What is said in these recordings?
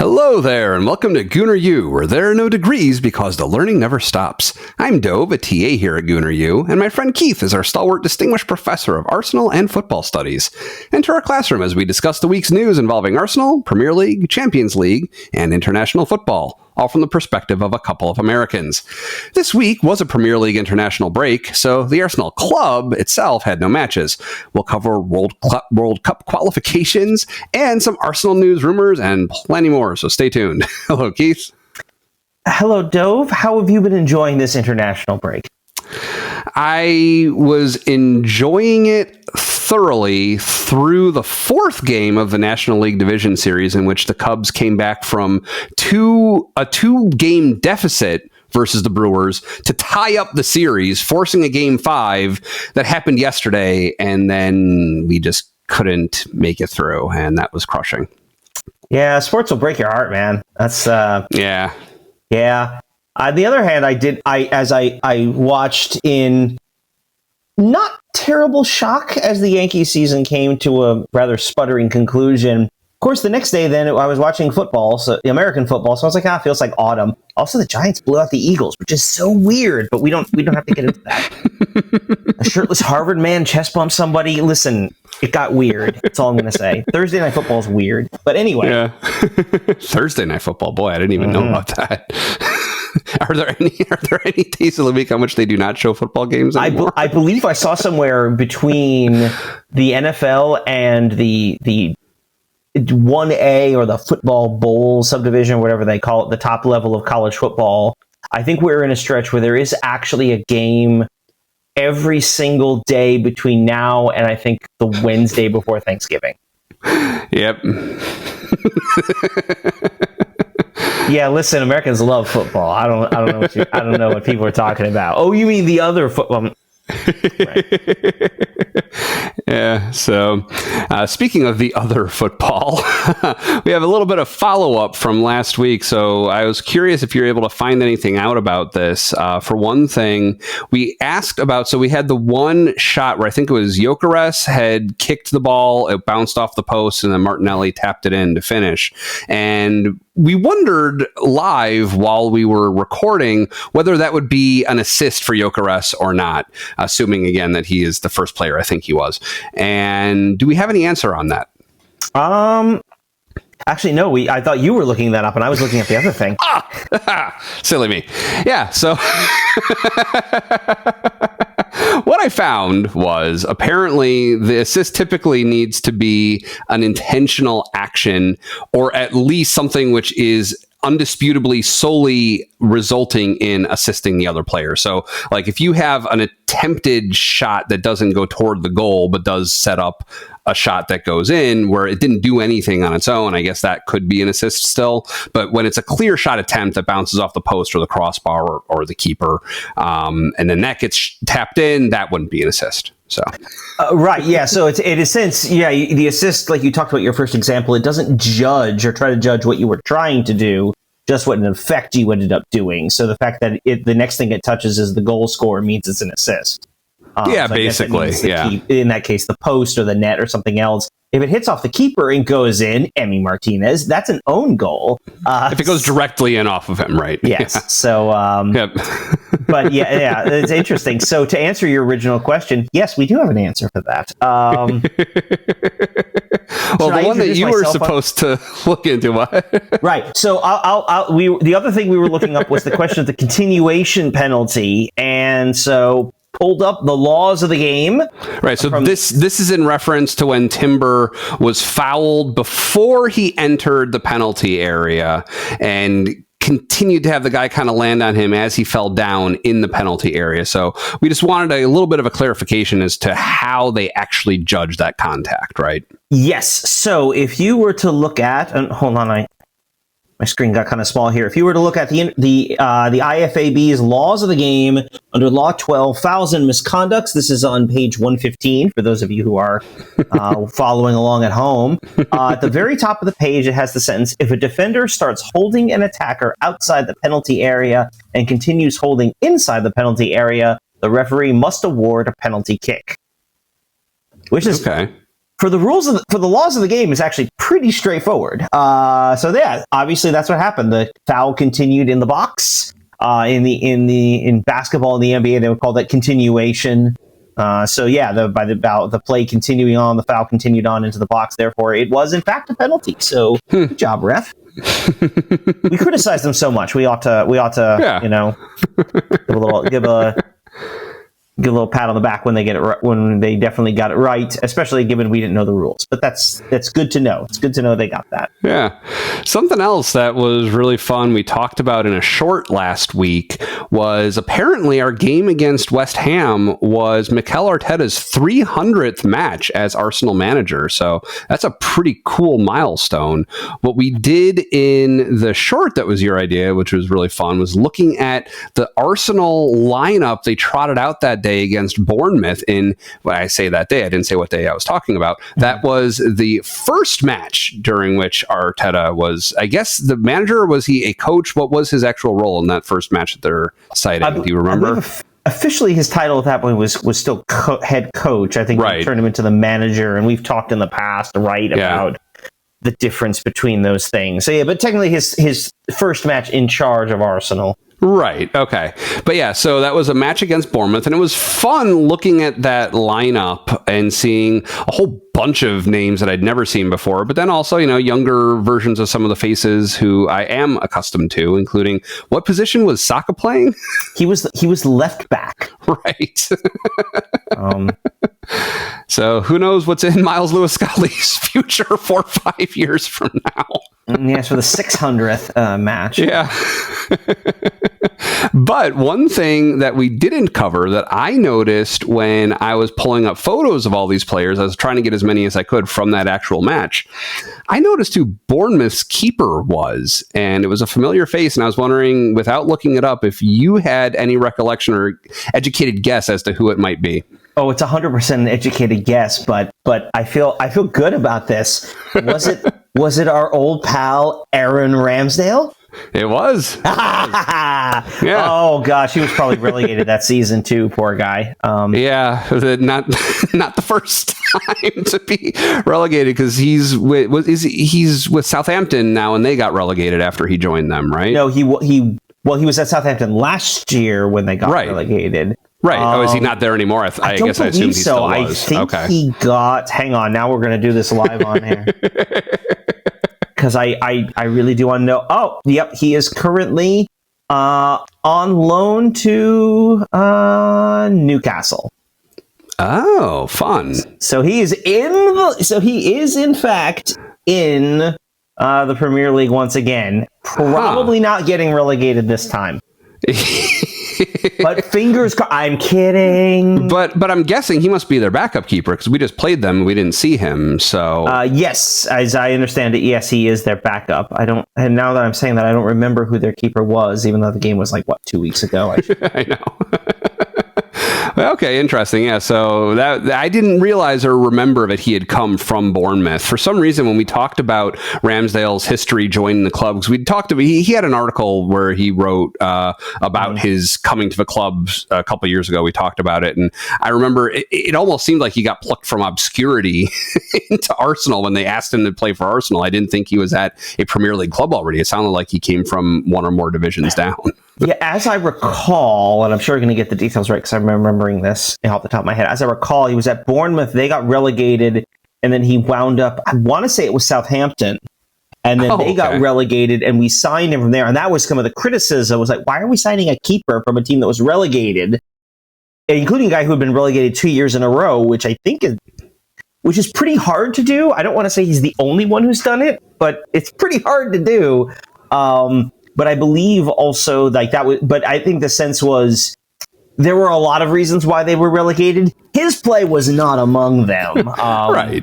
Hello there, and welcome to Gooner U, where there are no degrees because the learning never stops. I'm Dove, a TA here at Gooner U, and my friend Keith is our stalwart distinguished professor of Arsenal and football studies. Enter our classroom as we discuss the week's news involving Arsenal, Premier League, Champions League, and international football, all from the perspective of a couple of Americans. This week was a Premier League international break, so the Arsenal club itself had no matches. We'll cover World Cup qualifications and some Arsenal news, rumors, and plenty more, so stay tuned. Hello, Keith. Hello, Dove. How have you been enjoying this international break? I was enjoying it thoroughly through the fourth game of the National League Division Series, in which the Cubs came back from a two-game deficit versus the Brewers to tie up the series, forcing a Game 5 that happened yesterday, and then we just couldn't make it through, and that was crushing. Yeah, sports will break your heart, man. That's yeah. On the other hand, I watched in not terrible shock as the Yankees season came to a rather sputtering conclusion. Of course, the next day, then I was watching football, so the American football. So I was like, it feels like autumn. Also, the Giants blew out the Eagles, which is so weird. But we don't have to get into that. A shirtless Harvard man chest bumped somebody. Listen, it got weird. That's all I'm going to say. Thursday Night Football is weird, but anyway. Yeah. Thursday Night Football. Boy, I didn't even know about that. Are there any days of the week on which they do not show football games anymore? I believe I saw somewhere between the NFL and the 1A or the football bowl subdivision, whatever they call it, the top level of college football. I think we're in a stretch where there is actually a game every single day between now and I think the Wednesday before Thanksgiving. Yep. Yeah, listen, Americans love football. I don't know what people are talking about. Oh, you mean the other football? Right. Yeah. So, speaking of the other football, we have a little bit of follow-up from last week. So I was curious if you're able to find anything out about this. For one thing, we asked about, so we had the one shot where I think it was Gyökeres had kicked the ball, it bounced off the post, and then Martinelli tapped it in to finish. And we wondered live while we were recording whether that would be an assist for Gyökeres or not, assuming again that he is the first player I think he was. And do we have any answer on that? Actually, no. I thought you were looking that up, and I was looking at the other thing. Silly me. Yeah. So what I found was apparently the assist typically needs to be an intentional action, or at least something which is undisputably solely resulting in assisting the other player. So like if you have an attempted shot that doesn't go toward the goal, but does set up a shot that goes in where it didn't do anything on its own, I guess that could be an assist still. But when it's a clear shot attempt that bounces off the post or the crossbar or the keeper, and then that gets tapped in, that wouldn't be an assist. So, right. Yeah. So in a sense, the assist, like you talked about your first example, it doesn't judge or try to judge what you were trying to do, just what an effect you ended up doing. So the fact that the next thing it touches is the goal score means it's an assist. Yeah, so basically. Yeah. In that case, the post or the net or something else. If it hits off the keeper and goes in, Emi Martinez, that's an own goal. If it goes directly in off of him, right? Yes. Yeah. So, yep. But yeah, it's interesting. So to answer your original question, yes, we do have an answer for that. Well, the one that you were supposed to look into, what? Right. So the other thing we were looking up was the question of the continuation penalty, and so pulled up the laws of the game. Right. So this is in reference to when Timber was fouled before he entered the penalty area and continued to have the guy kind of land on him as he fell down in the penalty area. So we just wanted a little bit of a clarification as to how they actually judge that contact, right? Yes. So if you were to look at, and hold on, my screen got kind of small here. If you were to look at the IFAB's laws of the game under Law 12, fouls and misconducts, this is on page 115 for those of you who are following along at home. At the very top of the page, it has the sentence, if a defender starts holding an attacker outside the penalty area and continues holding inside the penalty area, the referee must award a penalty kick. Which is okay. for the laws of the game is actually pretty straightforward. So yeah, obviously that's what happened. The foul continued in the box. In basketball in the NBA, they would call that continuation. So yeah, the play continuing on, the foul continued on into the box. Therefore, it was in fact a penalty. So good job, ref. We criticize them so much. We ought to, give a little pat on the back when they get it right, when they definitely got it right, especially given we didn't know the rules. But that's good to know. It's good to know they got that. Yeah. Something else that was really fun we talked about in a short last week was apparently our game against West Ham was Mikel Arteta's 300th match as Arsenal manager. So that's a pretty cool milestone. What we did in the short that was your idea, which was really fun, was looking at the Arsenal lineup they trotted out that day against Bournemouth when I say that day, I didn't say what day I was talking about. That was the first match during which Arteta was, I guess, the manager, or was he a coach? What was his actual role in that first match that they're citing? Do you remember? Officially, his title at that point was still head coach. I think they turned him into the manager, and we've talked in the past, about the difference between those things. So yeah, but technically his first match in charge of Arsenal. Right. Okay. But yeah, so that was a match against Bournemouth, and it was fun looking at that lineup and seeing a whole bunch of names that I'd never seen before, but then also, younger versions of some of the faces who I am accustomed to, including what position was Saka playing? He was left back. Right. So who knows what's in Miles Lewis-Scully's future 4 or 5 years from now. Yes, for the 600th match. Yeah. But one thing that we didn't cover that I noticed when I was pulling up photos of all these players, I was trying to get as many as I could from that actual match. I noticed who Bournemouth's keeper was, and it was a familiar face. And I was wondering, without looking it up, if you had any recollection or educated guess as to who it might be. Oh, it's 100% an educated guess, but I feel good about this. Was it our old pal Aaron Ramsdale? It was. Yeah. Oh gosh, he was probably relegated that season too. Poor guy. Yeah, not the first time to be relegated, because he's with Southampton now, and they got relegated after he joined them, right? No, he was at Southampton last year when they got relegated. Right. Is he not there anymore? I guess I assumed he still was. I think he got... Hang on. Now we're going to do this live on here. Because I really do want to know. Oh, yep. He is currently on loan to Newcastle. Oh, fun. So he is in fact in the Premier League once again. Probably not getting relegated this time. But fingers crossed. I'm kidding. But I'm guessing he must be their backup keeper, because we just played them and we didn't see him. So yes, as I understand it, yes, he is their backup. And now that I'm saying that, I don't remember who their keeper was, even though the game was 2 weeks ago. I know. Okay, interesting. Yeah, so that I didn't realize or remember that he had come from Bournemouth. For some reason, when we talked about Ramsdale's history joining the club, because we talked about, he had an article where he wrote about his coming to the club a couple of years ago. We talked about it, and I remember it almost seemed like he got plucked from obscurity into Arsenal when they asked him to play for Arsenal. I didn't think he was at a Premier League club already. It sounded like he came from one or more divisions down. Yeah, as I recall, and I'm sure you're going to get the details right because I'm remembering this off the top of my head. As I recall, he was at Bournemouth. They got relegated, and then he wound up, I want to say it was Southampton, and then they got relegated, and we signed him from there. And that was some of the criticism. It was why are we signing a keeper from a team that was relegated, including a guy who had been relegated 2 years in a row, which is pretty hard to do. I don't want to say he's the only one who's done it, but it's pretty hard to do. But I believe also but I think the sense was there were a lot of reasons why they were relegated. His play was not among them. Right.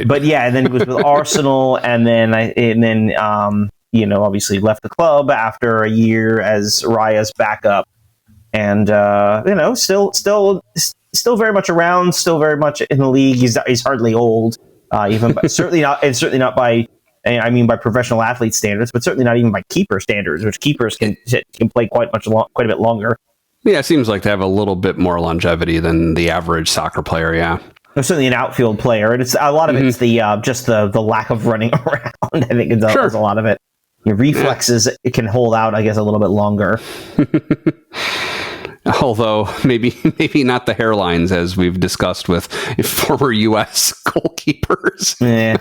But yeah, and then he was with Arsenal, and then obviously left the club after a year as Raya's backup, and still very much around, still very much in the league. He's hardly old, certainly not by. I mean, by professional athlete standards, but certainly not even by keeper standards, which keepers can play quite a bit longer. Yeah, it seems like they have a little bit more longevity than the average soccer player. Yeah. certainly an outfield player, and it's a lot of it's the just the lack of running around. I think it's a lot of it. Your reflexes it can hold out, I guess, a little bit longer. Although maybe not the hairlines, as we've discussed with former U.S. goalkeepers. Yeah.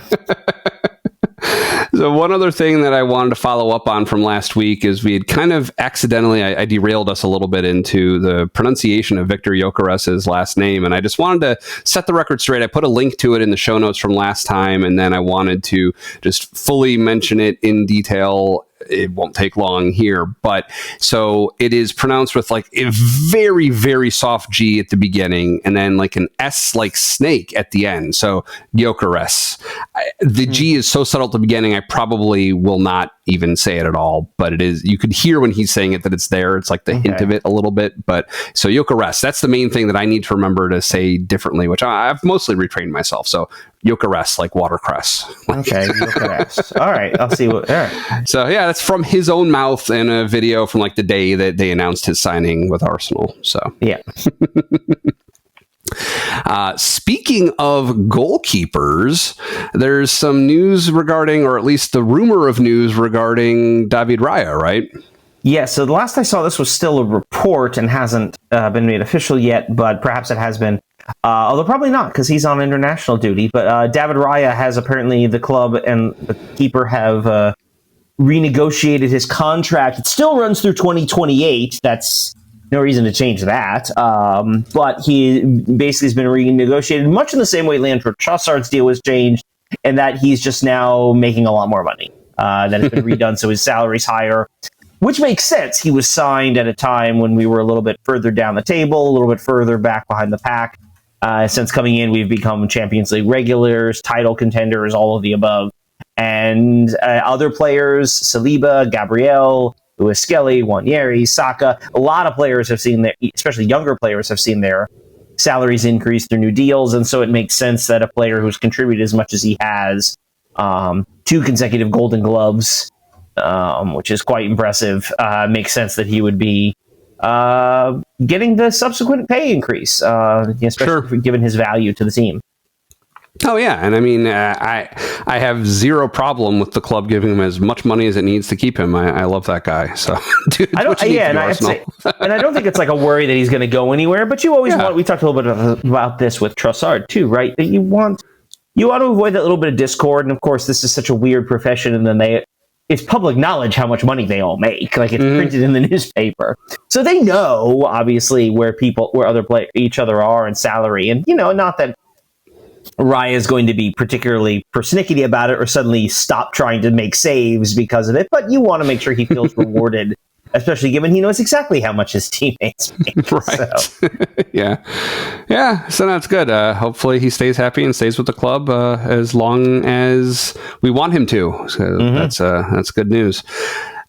So one other thing that I wanted to follow up on from last week is we had kind of accidentally, I derailed us a little bit into the pronunciation of Victor Gyökeres' last name. And I just wanted to set the record straight. I put a link to it in the show notes from last time. And then I wanted to just fully mention it in detail. It won't take long here, but so it is pronounced with like a very, very soft G at the beginning and then like an S like snake at the end. So Gyökeres. The G is so subtle at the beginning, I probably will not even say it at all, but it is, you could hear when he's saying it that it's there. It's like the hint of it a little bit, but so Gyökeres, that's the main thing that I need to remember to say differently, which I've mostly retrained myself. So Gyökeres, like watercress. Okay, Gyökeres. All right, I'll see what. All right. So yeah, that's from his own mouth in a video from like the day that they announced his signing with Arsenal. So yeah. Speaking of goalkeepers, there's some news regarding, or at least the rumor of news regarding David Raya, right? Yeah, so the last I saw this was still a report and hasn't been made official yet, but perhaps it has been. Although probably not, because he's on international duty. But David Raya has apparently, the club and the keeper have renegotiated his contract. It still runs through 2028. That's no reason to change that. But he basically has been renegotiated much in the same way Leandro Trossard's deal was changed, and that he's just now making a lot more money. That has been redone, so his salary's higher. Which makes sense. He was signed at a time when we were a little bit further down the table, a little bit further back behind the pack. Since coming in, we've become Champions League regulars, title contenders, all of the above. And other players, Saliba, Gabriel, Luis Skelly, Wanyeri, Saka, a lot of players have seen their, especially younger players, have seen their salaries increase through new deals. And so it makes sense that a player who's contributed as much as he has, 2 consecutive Golden Gloves, which is quite impressive, makes sense that he would be getting the subsequent pay increase, especially given his value to the team. Oh yeah, and I mean, I have zero problem with the club giving him as much money as it needs to keep him. I love that guy. So I don't. Yeah, and I have to say, and I don't think it's like a worry that he's going to go anywhere. But you always want. We talked a little bit about this with Trossard too, right? That you want to avoid that little bit of discord. And of course, this is such a weird profession, and then it's public knowledge how much money they all make. Like it's printed in the newspaper, so they know obviously where each other are in salary, and not that Raya is going to be particularly persnickety about it or suddenly stop trying to make saves because of it, but you want to make sure he feels rewarded, especially given he knows exactly how much his teammates make. Right. So. Yeah. So that's good. Hopefully he stays happy and stays with the club as long as we want him to. So that's good news.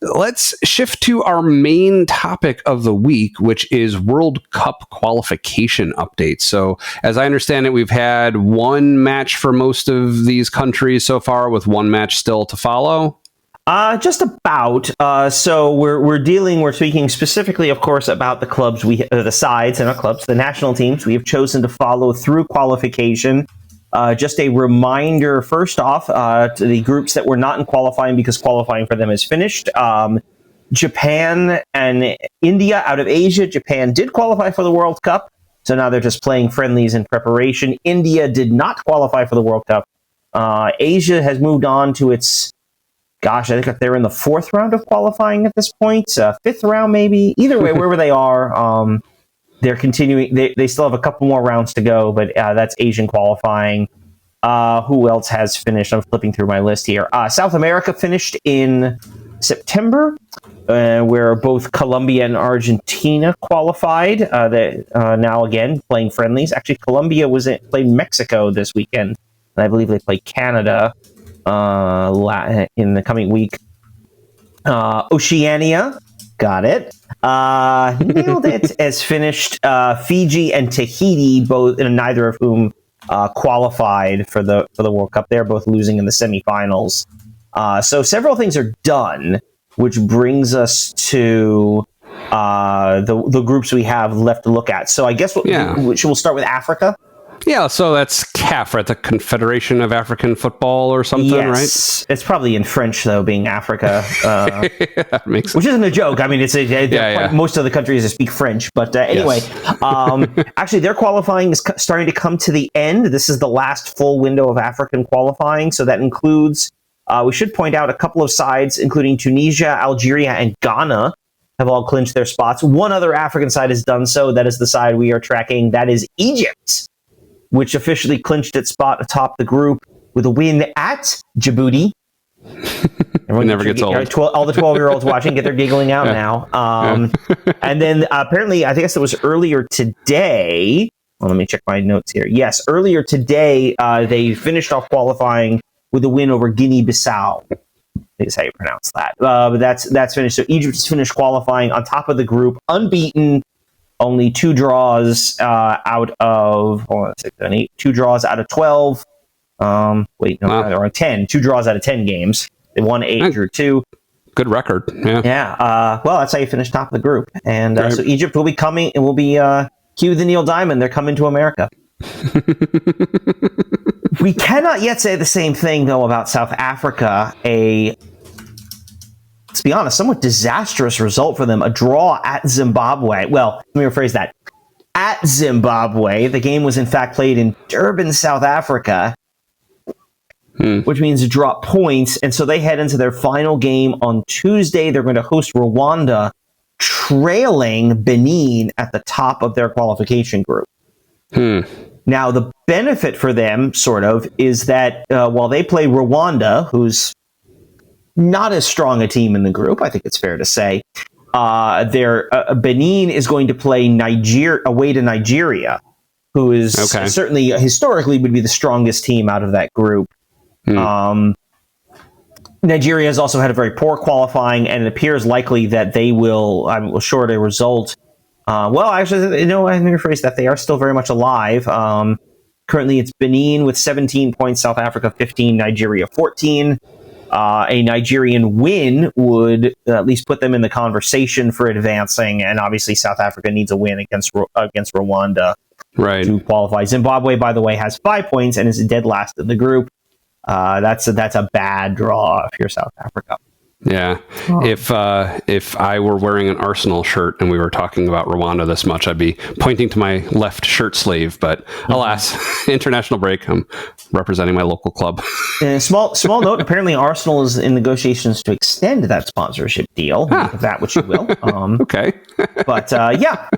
Let's shift to our main topic of the week, which is World Cup qualification updates. So as I understand it, we've had one match for most of these countries so far, with one match still to follow. Just about. So we're speaking specifically, of course, about the clubs, the sides and our clubs, the national teams we have chosen to follow through qualification. Just a reminder, first off, to the groups that were not in qualifying because qualifying for them is finished. Japan and India out of Asia. Japan did qualify for the World Cup, so now they're just playing friendlies in preparation. India did not qualify for the World Cup. Asia has moved on to its, I think they're in the 4th round of qualifying at this point, 5th round maybe. Either way, wherever they are, they're continuing. They still have a couple more rounds to go, but that's Asian qualifying. Who else has finished? I'm flipping through my list here. South America finished in September, where both Colombia and Argentina qualified. They now again playing friendlies. Actually, Colombia played Mexico this weekend, and I believe they play Canada in the coming week. Oceania. Got it. Nailed it. As finished Fiji and Tahiti, both, and neither of whom qualified for the World Cup. They're both losing in the semifinals. So several things are done, which brings us to the groups we have left to look at. So I guess we'll start with Africa. Yeah, so that's CAF, right? The Confederation of African Football or something, right? Yes, it's probably in French though, being Africa, That makes sense. which isn't a joke. I mean, most of the countries that speak French, but anyway, actually, their qualifying is starting to come to the end. This is the last full window of African qualifying, so that includes. We should point out a couple of sides, including Tunisia, Algeria, and Ghana, have all clinched their spots. One other African side has done so. That is the side we are tracking. That is Egypt, which officially clinched its spot atop the group with a win at Djibouti. Everyone never gets old. All the 12-year-olds watching get their giggling out now. And then apparently, I think it was earlier today. Well, let me check my notes here. Yes, earlier today, they finished off qualifying with a win over Guinea-Bissau. I think is how you pronounce that. But that's finished. So Egypt's finished qualifying on top of the group, unbeaten. Only 2 draws out of 2 draws out of 12. Or 10. 2 draws out of 10 games. They won 8, drew 2. Good record. Yeah. Well, that's how you finish top of the group. And so Egypt will be coming. It will be cue the Neal Diamond. They're coming to America. We cannot yet say the same thing though about South Africa. Let's be honest, somewhat disastrous result for them. A draw at Zimbabwe. Well, let me rephrase that. At Zimbabwe, the game was in fact played in Durban, South Africa, which means to drop points. And so they head into their final game on Tuesday. They're going to host Rwanda, trailing Benin at the top of their qualification group. Now, the benefit for them, sort of, is that while they play Rwanda, who's not as strong a team in the group, I think it's fair to say. Benin is going to play away to Nigeria, who is certainly historically would be the strongest team out of that group. Nigeria has also had a very poor qualifying, and it appears likely that they will short a result. Actually, let me rephrase that. They are still very much alive. Currently, it's Benin with 17 points, South Africa 15, Nigeria 14. A Nigerian win would at least put them in the conversation for advancing, and obviously South Africa needs a win against Rwanda to qualify. Zimbabwe, by the way, has 5 points and is dead last in the group. That's a bad draw if you're South Africa. Yeah. If I were wearing an Arsenal shirt and we were talking about Rwanda this much, I'd be pointing to my left shirt sleeve. But alas, international break. I'm representing my local club. Small note. Apparently, Arsenal is in negotiations to extend that sponsorship deal. Make of that what you will. Okay. But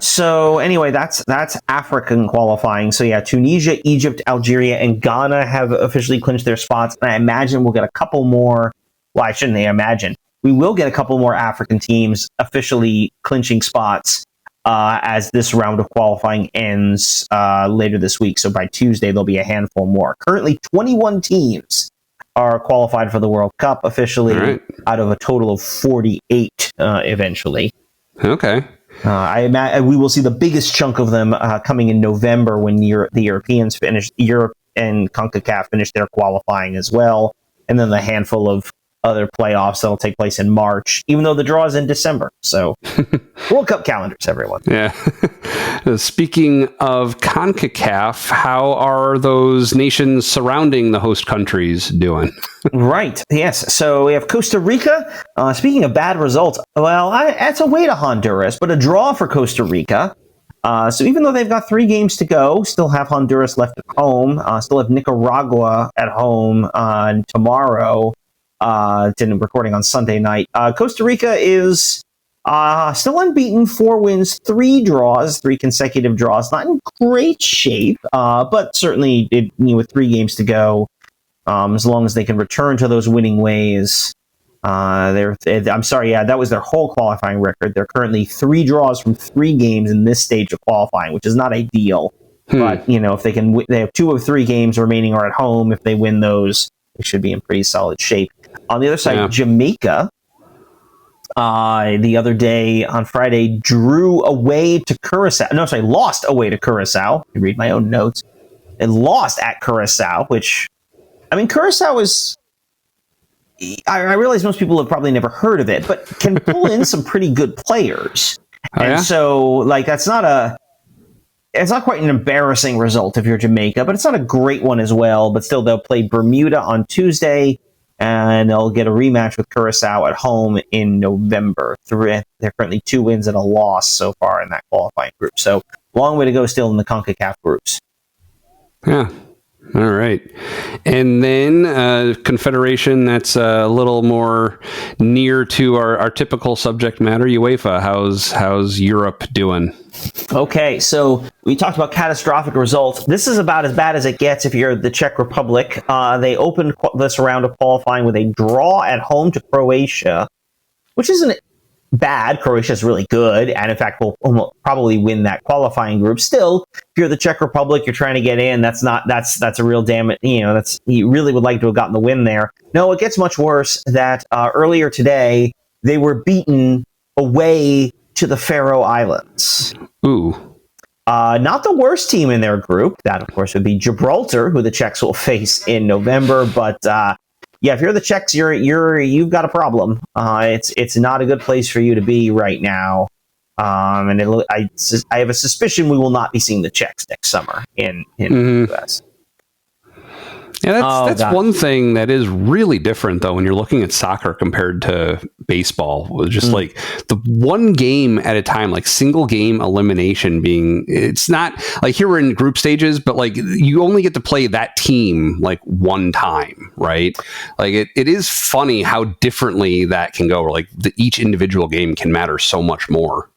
so anyway, that's African qualifying. So yeah, Tunisia, Egypt, Algeria, and Ghana have officially clinched their spots. And I imagine we'll get a couple more. Well, I shouldn't imagine. We will get a couple more African teams officially clinching spots as this round of qualifying ends later this week. So by Tuesday, there'll be a handful more. Currently, 21 teams are qualified for the World Cup officially out of a total of 48 eventually. Okay. I imagine we will see the biggest chunk of them coming in November when the Europeans finish. Europe and CONCACAF finish their qualifying as well. And then the handful of other playoffs that'll take place in March, even though the draw is in December. So World Cup calendars, everyone. Yeah. Speaking of CONCACAF, how are those nations surrounding the host countries doing? Right. Yes. So we have Costa Rica. Speaking of bad results, well, that's away to Honduras, but a draw for Costa Rica. So even though they've got 3 games to go, still have Honduras left at home, still have Nicaragua at home tomorrow. Recording on Sunday night. Costa Rica is still unbeaten, 4 wins, 3 draws, 3 consecutive draws. Not in great shape, but certainly with 3 games to go, as long as they can return to those winning ways. That was their whole qualifying record. They're currently 3 draws from 3 games in this stage of qualifying, which is not ideal. But if they can, they have 2 of 3 games remaining are at home. If they win those, they should be in pretty solid shape. On the other side, Jamaica, the other day on Friday, lost away to Curacao. I read my own notes. And lost at Curacao, which, Curacao is, I realize most people have probably never heard of it, but can pull in some pretty good players. So, that's not it's not quite an embarrassing result if you're Jamaica, but it's not a great one as well. But still, they'll play Bermuda on Tuesday, and they'll get a rematch with Curacao at home in November. They're currently 2 wins and a loss so far in that qualifying group. So long way to go still in the CONCACAF groups. Yeah. All right. And then Confederation, that's a little more near to our typical subject matter, UEFA. How's Europe doing? Okay, so we talked about catastrophic results. This is about as bad as it gets if you're the Czech Republic. They opened this round of qualifying with a draw at home to Croatia, which isn't bad. Croatia's really good, and in fact will probably win that qualifying group. Still, if you're the Czech Republic, you're trying to get in. That's a real damage. You really would like to have gotten the win there. No, it gets much worse. That earlier today they were beaten away to the Faroe Islands. Ooh. Not the worst team in their group. That, of course, would be Gibraltar, who the Czechs will face in November. But yeah, if you're the Czechs, you've got a problem. It's not a good place for you to be right now. And I have a suspicion we will not be seeing the Czechs next summer in the US. Yeah, that's one thing that is really different, though, when you're looking at soccer compared to baseball. Just like the one game at a time, like single game elimination it's not like here we're in group stages, but like you only get to play that team like one time, right? Like it is funny how differently that can go. Like each individual game can matter so much more.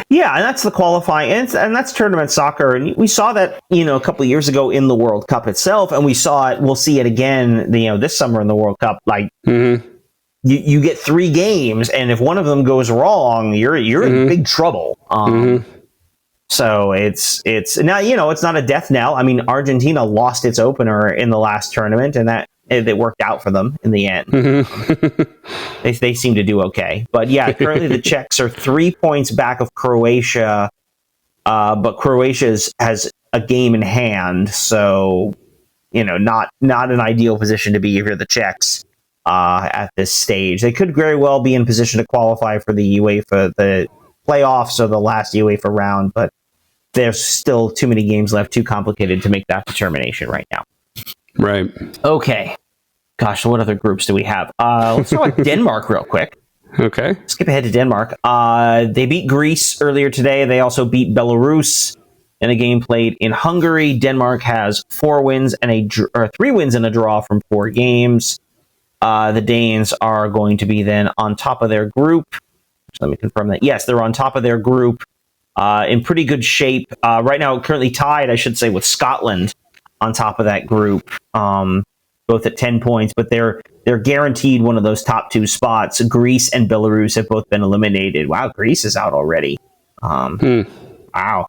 Yeah, and that's the qualifying, and that's tournament soccer, and we saw that a couple of years ago in the World Cup itself, and we'll see it again this summer in the World Cup. Like you get 3 games, and if one of them goes wrong, you're in big trouble. So it's now it's not a death knell. I mean, Argentina lost its opener in the last tournament, and that it worked out for them in the end. They seem to do okay. But yeah, currently the Czechs are 3 points back of Croatia, but Croatia has a game in hand, so not an ideal position to be if you're the Czechs at this stage. They could very well be in position to qualify for the playoffs or the last UEFA round, but there's still too many games left, too complicated to make that determination right now. Right. Okay. Gosh, what other groups do we have? Let's talk about Denmark real quick. Okay. Skip ahead to Denmark. They beat Greece earlier today. They also beat Belarus in a game played in Hungary. Denmark has 3 wins and a draw from 4 games. The Danes are going to be then on top of their group. Let me confirm that. Yes, they're on top of their group in pretty good shape. Right now, currently tied, I should say, with Scotland on top of that group, both at 10 points, but they're guaranteed one of those top 2 spots. Greece and Belarus have both been eliminated. Wow, Greece is out already. Wow.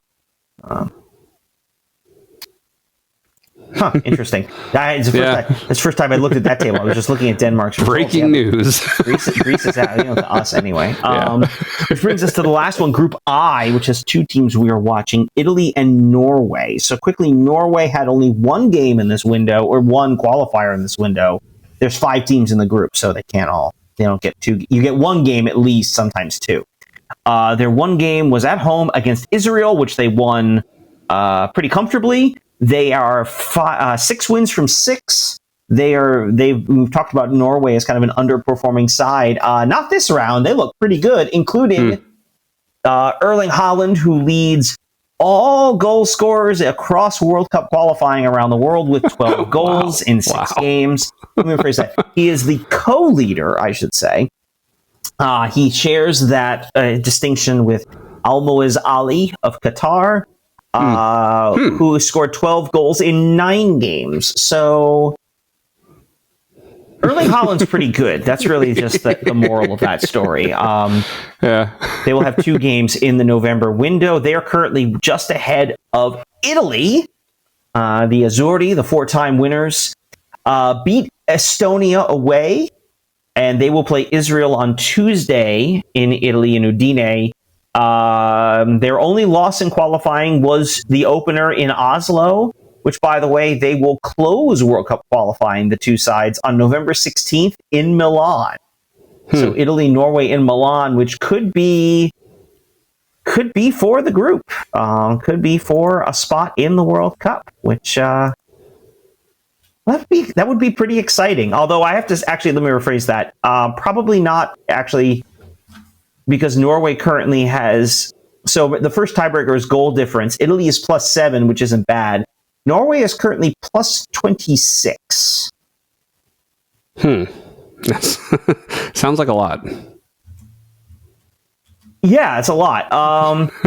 Interesting. That's the first time I looked at that table. I was just looking at Denmark's results. Breaking news. Greece is out, to us anyway. Which brings us to the last one, Group I, which has 2 teams we are watching, Italy and Norway. So quickly, Norway had only 1 game in this window, or 1 qualifier in this window. There's 5 teams in the group, so they don't get 2. You get 1 game at least, sometimes 2. Their 1 game was at home against Israel, which they won pretty comfortably. They are 6 wins from 6. We've talked about Norway as kind of an underperforming side. Not this round. They look pretty good, including Erling Haaland, who leads all goal scorers across World Cup qualifying around the world with 12 goals in 6 games. Let me rephrase that. He is the co-leader, I should say. He shares that distinction with Almoez Ali of Qatar, who scored 12 goals in 9 games. So Erling Haaland's pretty good. That's really just the moral of that story. They will have 2 games in the November window. They are currently just ahead of Italy. The Azzurri, the 4-time winners, beat Estonia away, and they will play Israel on Tuesday in Italy in Udine. Their only loss in qualifying was the opener in Oslo, which, by the way, they will close World Cup qualifying, the 2 sides, on November 16th in Milan. So Italy, Norway, in Milan, which could be could be for the group, could be for a spot in the World Cup, which that would be pretty exciting. Although I have to actually, let me rephrase that. Probably not actually, because Norway currently has, so the first tiebreaker is goal difference. Italy is +7, which isn't bad. Norway is currently +26. Sounds like a lot. Yeah, it's a lot.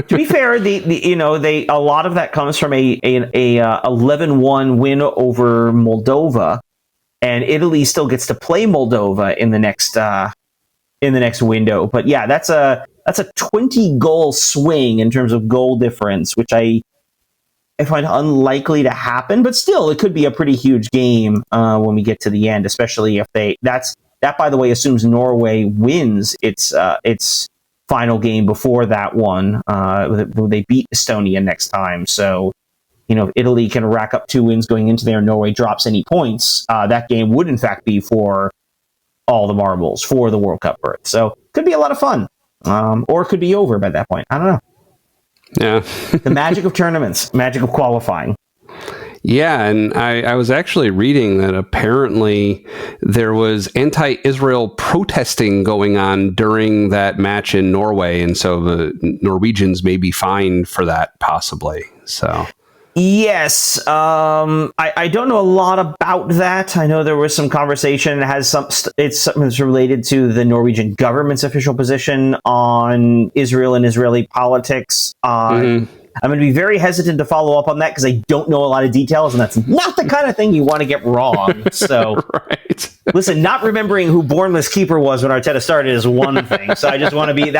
To be fair, a lot of that comes from a 11-1 win over Moldova, and Italy still gets to play Moldova in the next window. But yeah, that's a 20 goal swing in terms of goal difference, which I find unlikely to happen. But still, it could be a pretty huge game when we get to the end, especially if that, by the way, assumes Norway wins its final game before that one. They beat Estonia next time. So, if Italy can rack up 2 wins going into there, Norway drops any points, that game would in fact be for all the marbles for the World Cup berth. So could be a lot of fun. Or it could be over by that point. I don't know. Yeah. The magic of tournaments, magic of qualifying. Yeah, and I was actually reading that apparently there was anti-Israel protesting going on during that match in Norway, and so the Norwegians may be fined for that, possibly. So. Yes, I don't know a lot about that. I know there was some conversation. It's something that's related to the Norwegian government's official position on Israel and Israeli politics. I'm going to be very hesitant to follow up on that because I don't know a lot of details, and that's not the kind of thing you want to get wrong. So, right. Listen, not remembering who Bournemouth's keeper was when Arteta started is one thing. So I just want to be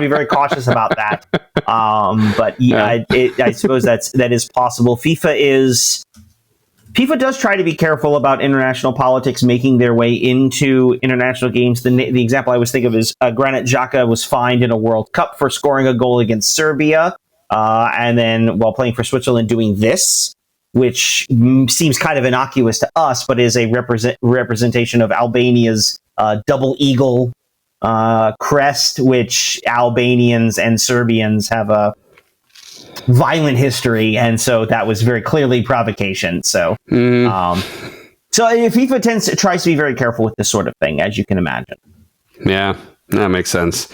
very cautious about that. But yeah, I suppose that is possible. FIFA does try to be careful about international politics making their way into international games. The example I was thinking of is Granit Xhaka was fined in a World Cup for scoring a goal against Serbia. And then while playing for Switzerland doing this, which seems kind of innocuous to us, but is a representation of Albania's double eagle crest, which Albanians and Serbians have a violent history, and so that was very clearly provocation. So, so FIFA tries to be very careful with this sort of thing, as you can imagine. Yeah. That makes sense.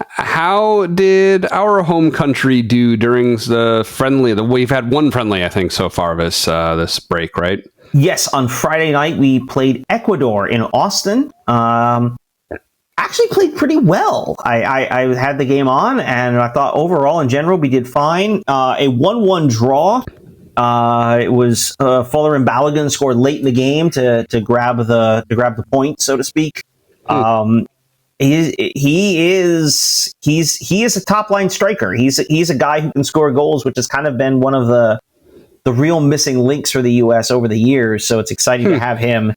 How did our home country do during the friendly? We've had one friendly, I think, so far this break, right? Yes, on Friday night we played Ecuador in Austin. Actually played pretty well. I had the game on, and I thought overall, in general, we did fine. A 1-1 draw. It was Fuller and Balogun scored late in the game to grab the point, so to speak. He is a top line striker. He's a guy who can score goals, which has kind of been one of the real missing links for the U.S. over the years. So it's exciting to have him,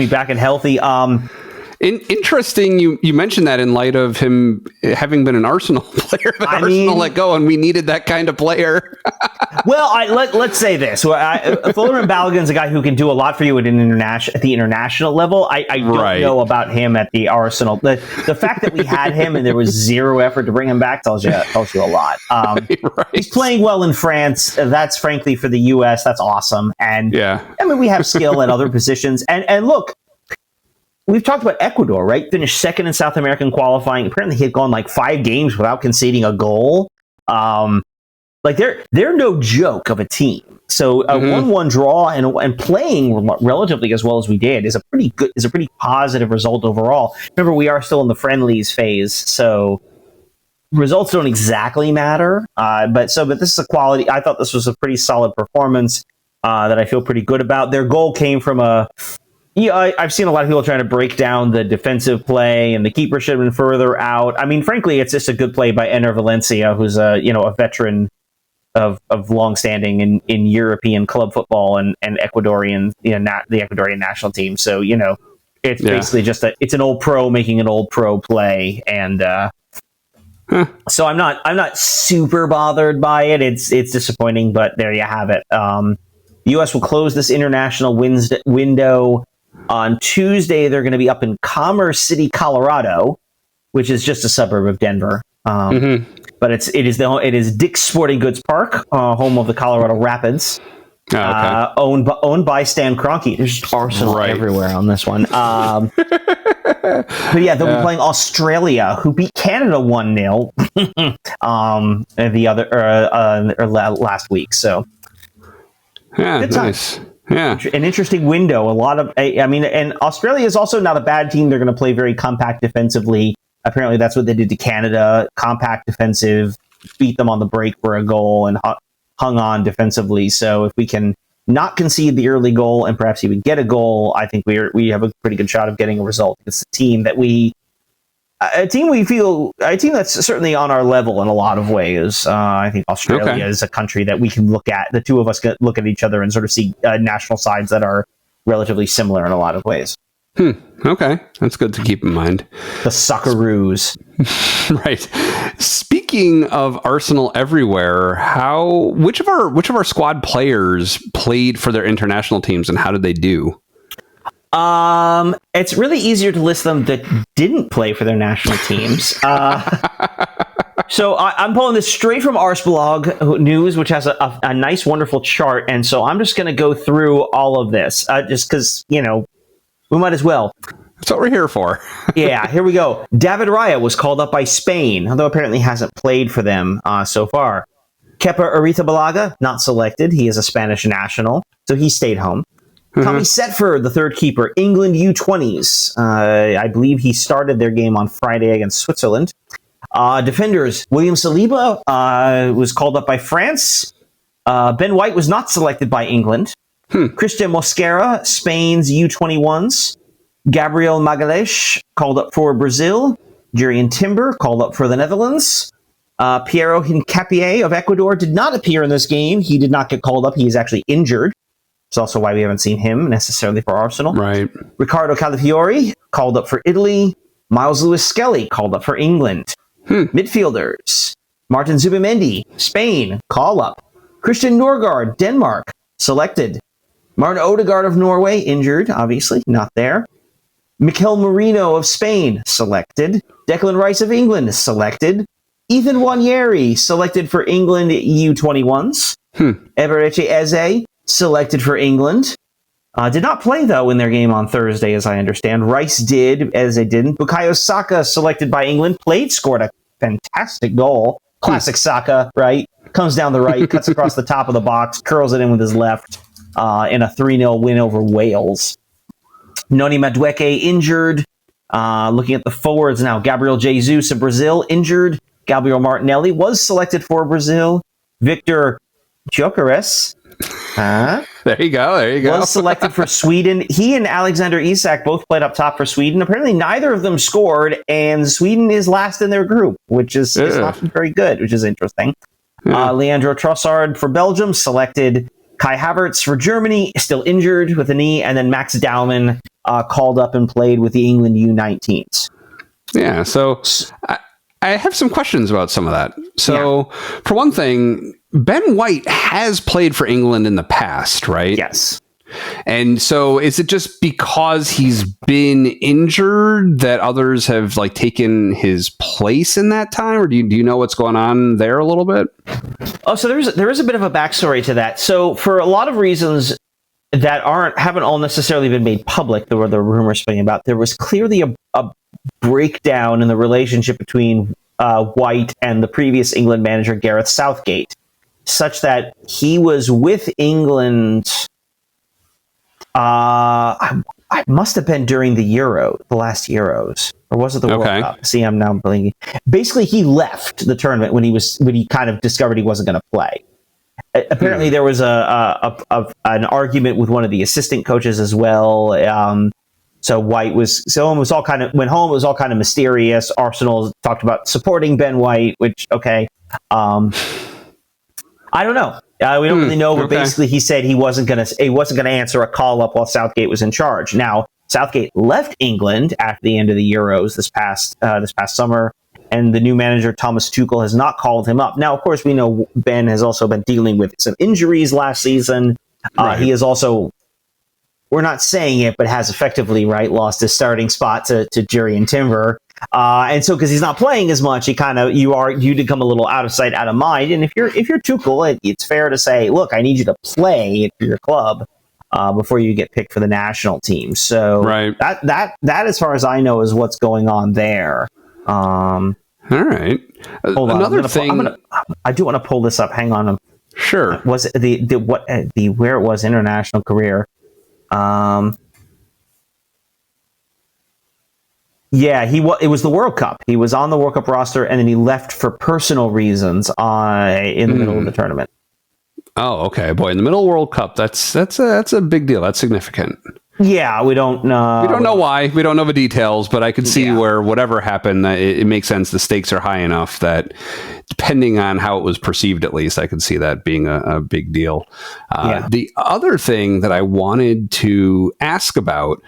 back and healthy. Interesting. You mentioned that in light of him having been an Arsenal player. Arsenal let go, and we needed that kind of player. Well, let's say this: Fuller and Balogun's a guy who can do a lot for you at the international level. I don't know about him at the Arsenal. The fact that we had him and there was zero effort to bring him back tells you a lot. Right. He's playing well in France. That's frankly for the U.S. That's awesome. And yeah, I mean we have skill at other positions. And look. We've talked about Ecuador, right? Finished second in South American qualifying. Apparently, he had gone like 5 games without conceding a goal. They're no joke of a team. So a 1-1 draw and playing relatively as well as we did is a pretty positive result overall. Remember, we are still in the friendlies phase, so results don't exactly matter. But this is a quality. I thought this was a pretty solid performance that I feel pretty good about. Their goal came from I've seen a lot of people trying to break down the defensive play, and the keeper should have been further out. I mean, frankly, it's just a good play by Enner Valencia, who's a veteran of longstanding in European club football and Ecuadorian, the Ecuadorian national team. So it's basically just it's an old pro making an old pro play, and so I'm not super bothered by it. It's disappointing, but there you have it. The U.S. will close this international window. On Tuesday, they're going to be up in Commerce City, Colorado, which is just a suburb of Denver. but it is Dick's Sporting Goods Park, home of the Colorado Rapids. Oh, okay. Owned by Stan Kroenke. There's Arsenal everywhere on this one. But yeah, they'll be playing Australia, who beat Canada 1-0 last week. So yeah, nice. Yeah, an interesting window. A lot of, and Australia is also not a bad team. They're going to play very compact defensively. Apparently, that's what they did to Canada. Compact defensive, beat them on the break for a goal, and hung on defensively. So if we can not concede the early goal and perhaps even get a goal, I think we have a pretty good shot of getting a result. It's a team that's certainly on our level in a lot of ways. I think Australia is a country that we can look at. The two of us can look at each other and sort of see national sides that are relatively similar in a lot of ways. Okay, that's good to keep in mind. The Socceroos. Right. Speaking of Arsenal everywhere, which of our squad players played for their international teams, and how did they do? It's really easier to list them that didn't play for their national teams. So I'm pulling this straight from Arseblog News, which has a nice, wonderful chart, and so I'm just going to go through all of this, just because we might as well. That's what we're here for. Yeah, here we go. David Raya was called up by Spain, although apparently hasn't played for them so far. Kepa Arrizabalaga, not selected. He is a Spanish national, so he stayed home. Tommy Setford, the third keeper, England U20s. I believe he started their game on Friday against Switzerland. Defenders, William Saliba was called up by France. Ben White was not selected by England. Christian Mosquera, Spain's U21s. Gabriel Magalhaes called up for Brazil. Jurrien Timber called up for the Netherlands. Piero Hincapié of Ecuador did not appear in this game. He did not get called up. He is actually injured. It's also why we haven't seen him necessarily for Arsenal. Right. Ricardo Calafiori called up for Italy. Miles Lewis-Skelly called up for England. Midfielders, Martin Zubimendi, Spain, call up. Christian Norgard, Denmark, selected. Martin Odegaard of Norway, injured, obviously, not there. Mikel Merino of Spain, selected. Declan Rice of England, selected. Ethan Nwaneri, selected for England U21s. Eberechi Eze, selected for England. Did not play, though, in their game on Thursday, as I understand. Rice did, Eze didn't. Bukayo Saka, selected by England, played, scored a fantastic goal. Classic Saka, right? Comes down the right, cuts across the top of the box, curls it in with his left in a 3-0 win over Wales. Noni Madueke injured. Looking at the forwards now, Gabriel Jesus of Brazil injured. Gabriel Martinelli was selected for Brazil. Victor Gyökeres. There you go. Was selected for Sweden. He and Alexander Isak both played up top for Sweden. Apparently, neither of them scored, and Sweden is last in their group, which is not very good, which is interesting. Leandro Trossard for Belgium, selected. Kai Havertz for Germany, still injured with a knee, and then Max Dowman called up and played with the England U19s. Yeah, so I have some questions about some of that. So, for one thing, Ben White has played for England in the past, right? Yes. And so is it just because he's been injured that others have taken his place in that time? Or do you know what's going on there a little bit? Oh, so there is a bit of a backstory to that. So for a lot of reasons that haven't all necessarily been made public, there were the rumors spreading about, there was clearly a breakdown in the relationship between White and the previous England manager, Gareth Southgate, such that he was with England. I must have been during the last Euros, or was it the World Cup? See, I'm now blinking. Basically, he left the tournament when he kind of discovered he wasn't going to play. Apparently, there was an argument with one of the assistant coaches as well. So White went home. It was all kind of mysterious. Arsenal talked about supporting Ben White, which I don't know. We don't really know, but basically he said he wasn't going to answer a call up while Southgate was in charge. Now, Southgate left England after the end of the Euros this past summer, and the new manager Thomas Tuchel has not called him up. Now, of course, we know Ben has also been dealing with some injuries last season. He has also, we're not saying it, but has effectively lost his starting spot to Jurrien Timber. And so because he's not playing as much, you become a little out of sight, out of mind. And if you're Tuchel, it's fair to say, look, I need you to play for your club before you get picked for the national team. So that as far as I know is what's going on there. All right. Hold on. Another thing, I do want to pull this up. Hang on. Sure. Was it the where it was international career? Yeah, it was the World Cup. He was on the World Cup roster, and then he left for personal reasons in the middle of the tournament. Oh, okay, boy! In the middle of World Cup, that's a big deal. That's significant. Yeah, we don't know. We don't know why. We don't know the details, but I can see where whatever happened, it makes sense. The stakes are high enough that, depending on how it was perceived, at least, I could see that being a big deal. The other thing that I wanted to ask about,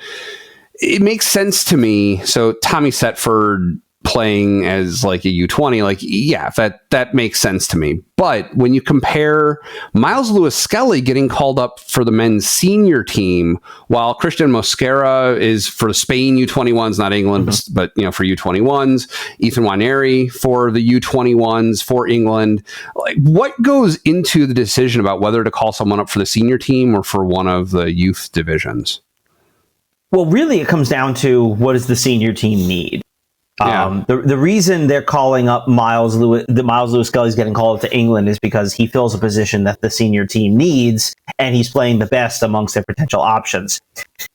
it makes sense to me. So Tommy Setford playing as like a U20, that makes sense to me. But when you compare Miles Lewis-Skelly getting called up for the men's senior team, while Christian Mosquera is for the Spain U21s, not England, but for U21s, Ethan Nwaneri for the U21s for England, like what goes into the decision about whether to call someone up for the senior team or for one of the youth divisions? Well, really, it comes down to what does the senior team need? The reason they're calling up Miles Lewis-Skelly's getting called up to England is because he fills a position that the senior team needs, and he's playing the best amongst their potential options.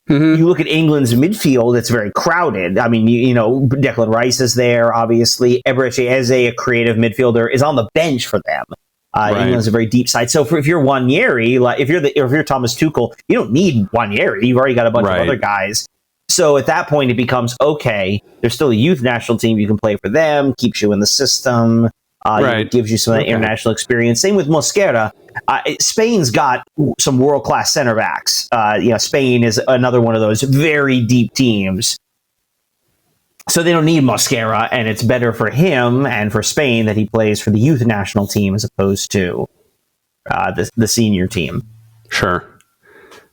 You look at England's midfield; it's very crowded. I mean, Declan Rice is there, obviously. Eberechi Eze, a creative midfielder, is on the bench for them. England's a very deep side. So if you're Nwaneri, if you're Thomas Tuchel, you don't need Nwaneri. You've already got a bunch of other guys. So at that point, it becomes, okay, there's still a youth national team. You can play for them, keeps you in the system, gives you some international experience. Same with Mosquera. Spain's got some world-class center backs. Spain is another one of those very deep teams. So they don't need Mosquera, and it's better for him and for Spain that he plays for the youth national team as opposed to the senior team. Sure.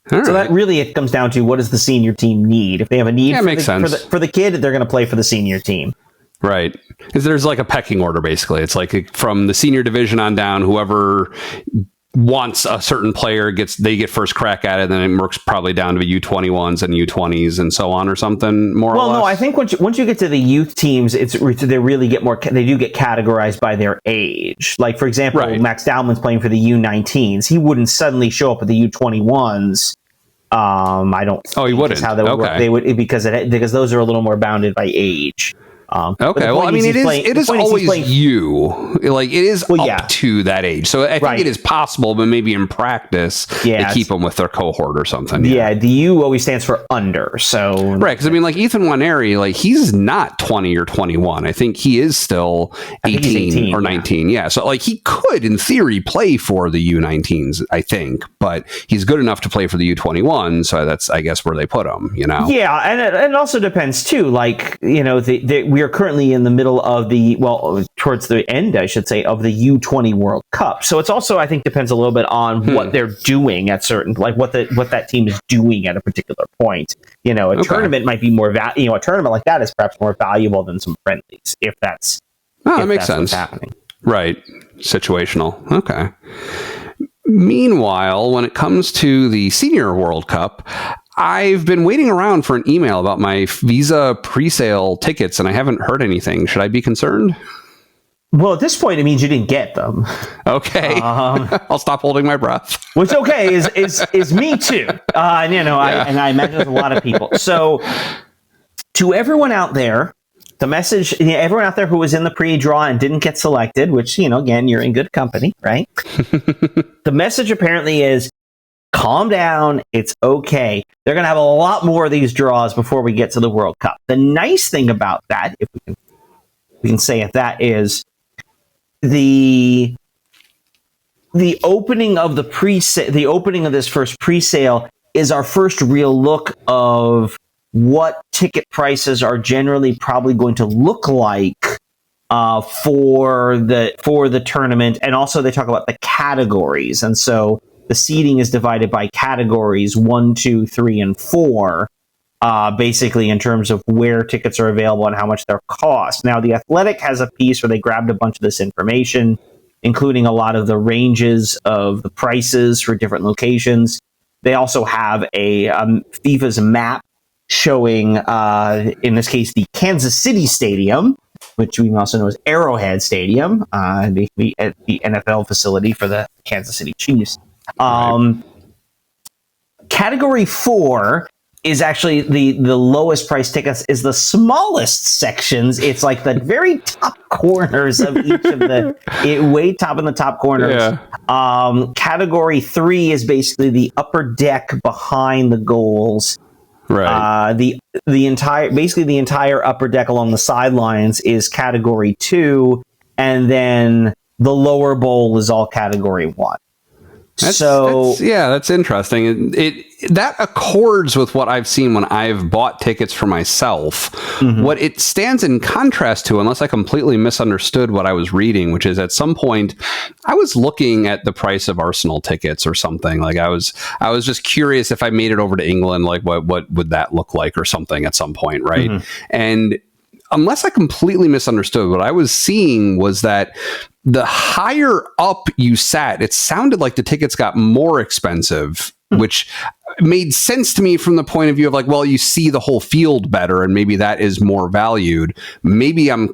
That really, it comes down to what does the senior team need? If they have a need for the kid, they're going to play for the senior team. Right. Because there's like a pecking order, basically. It's like from the senior division on down, whoever wants a certain player they get first crack at it, then it works probably down to U21s and U20s and so on or something more or less. Well, no, I think once you get to the youth teams, they really get more. They do get categorized by their age. Like for example, Max Dowman's playing for the U19s. He wouldn't suddenly show up at the U21s. I don't. Oh, he wouldn't. How they would work. They would because those are a little more bounded by age. Okay, well, I mean, it is always you. Like, it is up to that age. So I think it is possible, but maybe in practice, they keep them with their cohort or something. Yeah, the U always stands for under. So right, because I mean, like Ethan Nwaneri, like he's not 20 or 21. I think he is still 18 or 19. Yeah, so like he could, in theory, play for the U19s, I think, but he's good enough to play for the U21. So that's, I guess, where they put him. Yeah, and it also depends too. Like we are currently in the middle of towards the end, I should say, of the U20 World Cup. So it's also, I think, depends a little bit on what they're doing at what that team is doing at a particular point. Tournament might be more a tournament like that is perhaps more valuable than some friendlies if that makes sense. What's happening. Right. Situational. Okay. Meanwhile, when it comes to the Senior World Cup, I've been waiting around for an email about my Visa pre-sale tickets, and I haven't heard anything. Should I be concerned? Well, at this point, it means you didn't get them. Okay. I'll stop holding my breath. Which, okay, is me too. I imagine there's a lot of people. So, to everyone out there, the message, everyone out there who was in the pre-draw and didn't get selected, which, again, you're in good company, right? The message apparently is, calm down. It's okay. They're going to have a lot more of these draws before we get to the World Cup. The nice thing about that, if we can say it, that is the opening of the opening of this first pre-sale is our first real look of what ticket prices are generally probably going to look like for the tournament, and also they talk about the categories, and so the seating is divided by categories 1, 2, 3, and 4. basically in terms of where tickets are available and how much they're cost. Now, The Athletic has a piece where they grabbed a bunch of this information, including a lot of the ranges of the prices for different locations. They also have a FIFA's map showing, in this case, the Kansas City Stadium, which we also know as Arrowhead Stadium, the NFL facility for the Kansas City Chiefs. Right. Category 4 is actually the lowest price tickets, is the smallest sections. It's like the very top corners of each of way top in the top corners. Yeah. Category 3 is basically the upper deck behind the goals. Right. The entire upper deck along the sidelines is category 2, and then the lower bowl is all category 1. That's interesting. That accords with what I've seen when I've bought tickets for myself. Mm-hmm. What it stands in contrast to, unless I completely misunderstood what I was reading, which is at some point I was looking at the price of Arsenal tickets or something. Like I was just curious if I made it over to England, like what would that look like or something at some point, right? Mm-hmm. And unless I completely misunderstood, what I was seeing was that the higher up you sat, it sounded like the tickets got more expensive, which made sense to me from the point of view of like, well, you see the whole field better, and maybe that is more valued. Maybe I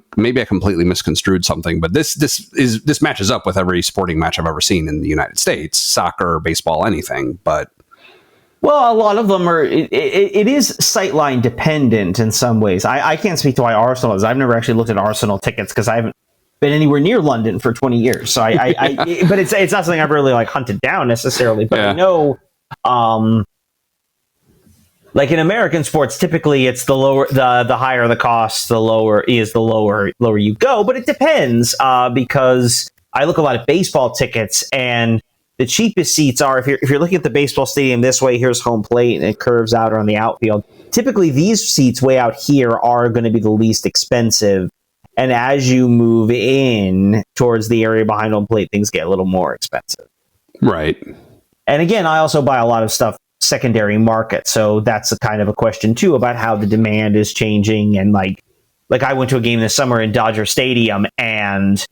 completely misconstrued something, but this matches up with every sporting match I've ever seen in the United States, soccer, baseball, anything. But well, a lot of them are. It is sightline dependent in some ways. I can't speak to why Arsenal is. I've never actually looked at Arsenal tickets because I haven't been anywhere near London for 20 years. So but it's not something I've really like hunted down necessarily. But I know, like in American sports, typically it's the lower, the higher the cost, the lower you go. But it depends because I look a lot at baseball tickets, and the cheapest seats are, if you're looking at the baseball stadium this way, here's home plate and it curves out on the outfield. Typically these seats way out here are going to be the least expensive. And as you move in towards the area behind home plate, things get a little more expensive. Right. And again, I also buy a lot of stuff secondary market. So that's a kind of a question too about how the demand is changing. And like I went to a game this summer in Dodger Stadium, and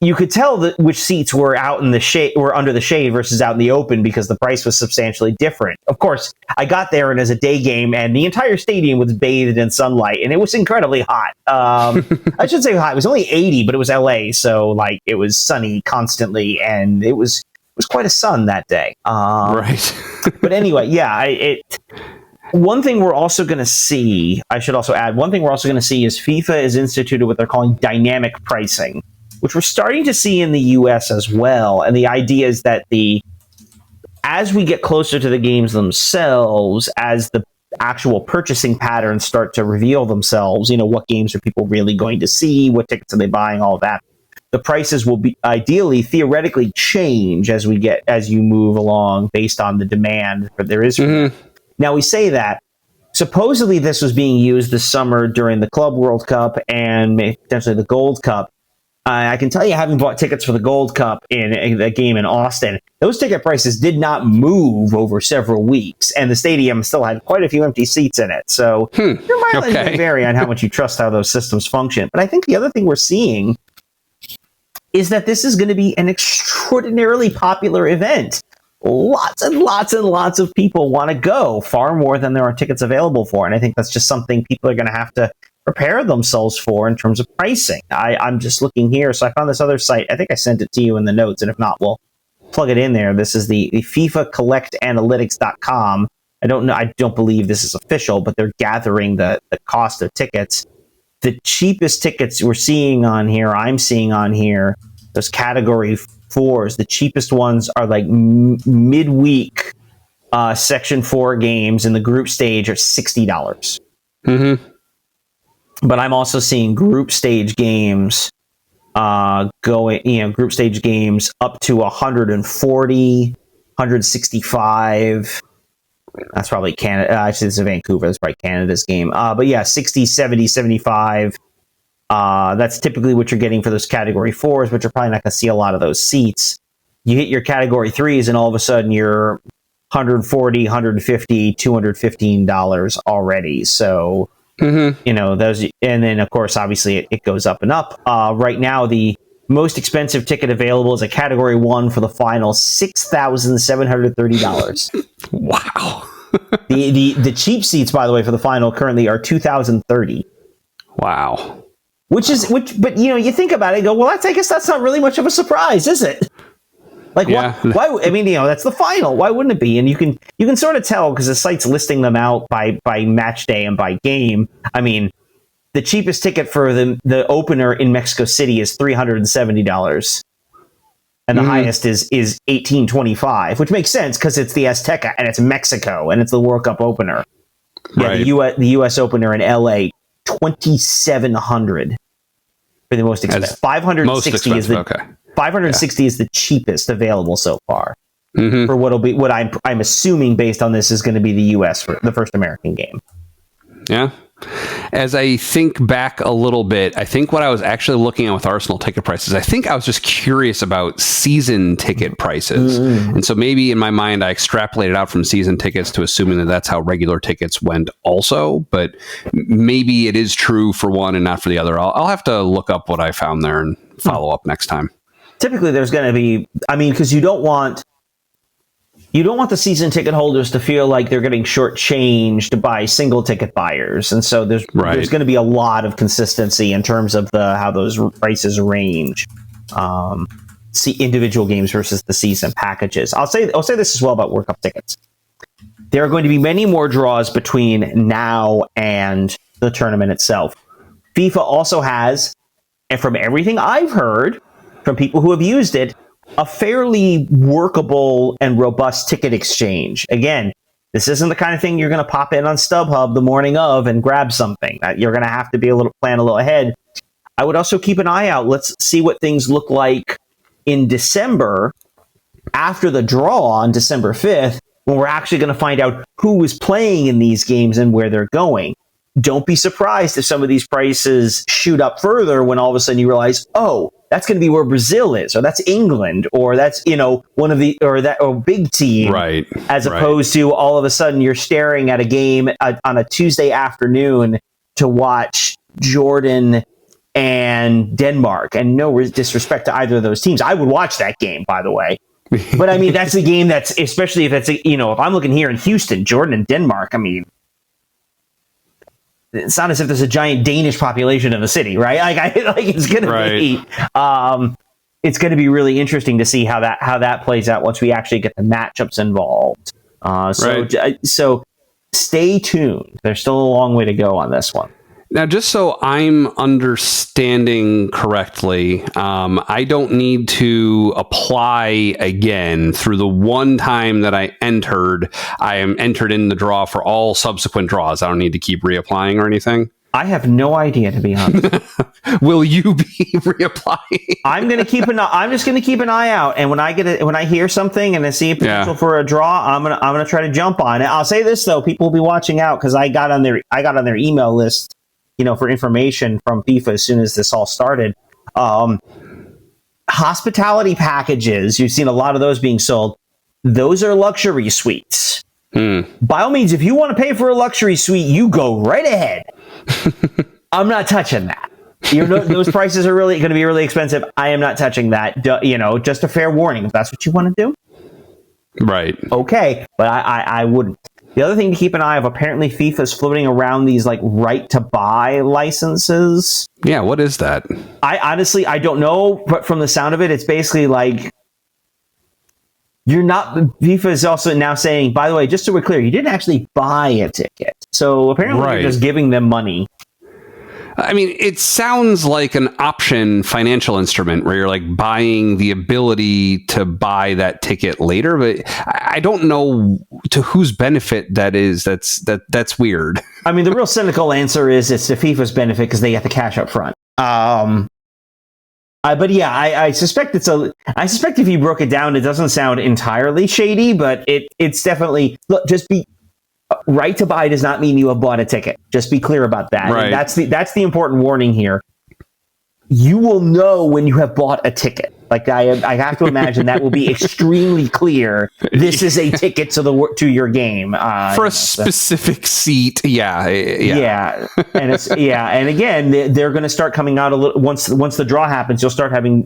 you could tell that which seats were out in the shade, were under the shade versus out in the open, because the price was substantially different. Of course, I got there and as a day game, and the entire stadium was bathed in sunlight, and it was incredibly hot. I should say hot. It was only 80, but it was LA, so like it was sunny constantly, and it was quite a sun that day. Right. But anyway, yeah, one thing we're also going to see, I should also add, one thing we're also going to see is FIFA has instituted what they're calling dynamic pricing, which we're starting to see in the US as well. And the idea is that as we get closer to the games themselves, as the actual purchasing patterns start to reveal themselves, what games are people really going to see, what tickets are they buying, all that, the prices will be ideally, theoretically, change as you move along based on the demand that there is. Mm-hmm. Now, we say that supposedly this was being used this summer during the Club World Cup and potentially the Gold Cup. I can tell you, having bought tickets for the Gold Cup in a game in Austin, those ticket prices did not move over several weeks, and the stadium still had quite a few empty seats in it. So your mileage may vary on how much you trust how those systems function. But I think the other thing we're seeing is that this is going to be an extraordinarily popular event. Lots and lots and lots of people want to go, far more than there are tickets available for. And I think that's just something people are going to have to prepare themselves for in terms of pricing. I'm just looking here. So I found this other site. I think I sent it to you in the notes, and if not, we'll plug it in there. This is the FIFA collectanalytics.com. I don't believe this is official, but they're gathering the cost of tickets. The cheapest tickets I'm seeing on here, those category 4s, the cheapest ones are like midweek section 4 games in the group stage are $60. Mm-hmm. But I'm also seeing group stage games group stage games up to 140, 165. That's probably Canada. Actually, this is Vancouver. That's probably Canada's game. But yeah, 60, 70, 75. That's typically what you're getting for those category 4s, but you're probably not going to see a lot of those seats. You hit your category 3s, and all of a sudden you're 140, 150, $215 already. So, those, and then of course, obviously it goes up and up. Right now, the most expensive ticket available is a Category 1 for the final, $6,730. Wow. The cheap seats, by the way, for the final currently are $2,030. Wow. But you think about it and go, well, I guess that's not really much of a surprise, is it? Like, why? I mean, that's the final. Why wouldn't it be? And you can sort of tell because the site's listing them out by match day and by game. I mean, the cheapest ticket for the opener in Mexico City is $370, and the highest is $1,825, which makes sense because it's the Azteca and it's Mexico and it's the World Cup opener. Right. Yeah, the U.S. opener in L.A. $2,700 for the most expensive. 560 is the 560 is the cheapest available so far for what I'm assuming based on this is going to be the U.S. for the first American game. Yeah. As I think back a little bit, I think what I was actually looking at with Arsenal ticket prices, I think I was just curious about season ticket prices. And so maybe in my mind, I extrapolated out from season tickets to assuming that that's how regular tickets went also. But maybe it is true for one and not for the other. I'll have to look up what I found there and follow up next time. Typically, there's going to be, because you don't want the season ticket holders to feel like they're getting shortchanged by single ticket buyers, and so there's going to be a lot of consistency in terms of how those prices range. See individual games versus the season packages. I'll say this as well about World Cup tickets. There are going to be many more draws between now and the tournament itself. FIFA also has, and from everything I've heard from people who have used it, a fairly workable and robust ticket exchange. Again, this isn't the kind of thing you're going to pop in on StubHub the morning of and grab something. You're going to have to plan a little ahead. I would also keep an eye out. Let's see what things look like in December after the draw on December 5th, when we're actually going to find out who is playing in these games and where they're going. Don't be surprised if some of these prices shoot up further when all of a sudden you realize, oh, that's going to be where Brazil is, or that's England, or that's, one of the, or big team. Right. As opposed to all of a sudden you're staring at a game on a Tuesday afternoon to watch Jordan and Denmark. And no disrespect to either of those teams. I would watch that game, by the way. But that's a game that's, especially if it's, if I'm looking here in Houston, Jordan and Denmark, it's not as if there's a giant Danish population in the city, right? It's going to be, it's going to be really interesting to see how that plays out once we actually get the matchups involved. So stay tuned. There's still a long way to go on this one. Now, just so I'm understanding correctly, I don't need to apply again through the one time that I entered. I am entered in the draw for all subsequent draws. I don't need to keep reapplying or anything. I have no idea, to be honest. Will you be reapplying? I'm just going to keep an eye out, and when I hear something and I see a potential for a draw, I'm gonna try to jump on it. I'll say this though, people will be watching out because I got on their email list, for information from FIFA as soon as this all started. Hospitality packages, you've seen a lot of those being sold. Those are luxury suites. By all means, if you want to pay for a luxury suite, you go right ahead. I'm not touching that. Those prices are really going to be really expensive. I am not touching that. Just a fair warning. If that's what you want to do, right? Okay, but I wouldn't. The other thing to keep an eye of, apparently FIFA is floating around these right to buy licenses. Yeah, what is that? I don't know, but from the sound of it, it's basically FIFA is also now saying, by the way, just so we're clear, you didn't actually buy a ticket. So apparently you're just giving them money. It sounds like an option financial instrument where you're buying the ability to buy that ticket later, but I don't know to whose benefit that is. That's weird. The real cynical answer is it's to FIFA's benefit because they get the cash up front. But yeah, I suspect I suspect if you broke it down, it doesn't sound entirely shady, but it's definitely, look, right to buy does not mean you have bought a ticket. Just be clear about that. Right. And that's the important warning here. You will know when you have bought a ticket. Like I have to imagine that will be extremely clear. This is a ticket to your game for a specific seat. Yeah. And it's and again, they're going to start coming out a little once the draw happens. You'll start having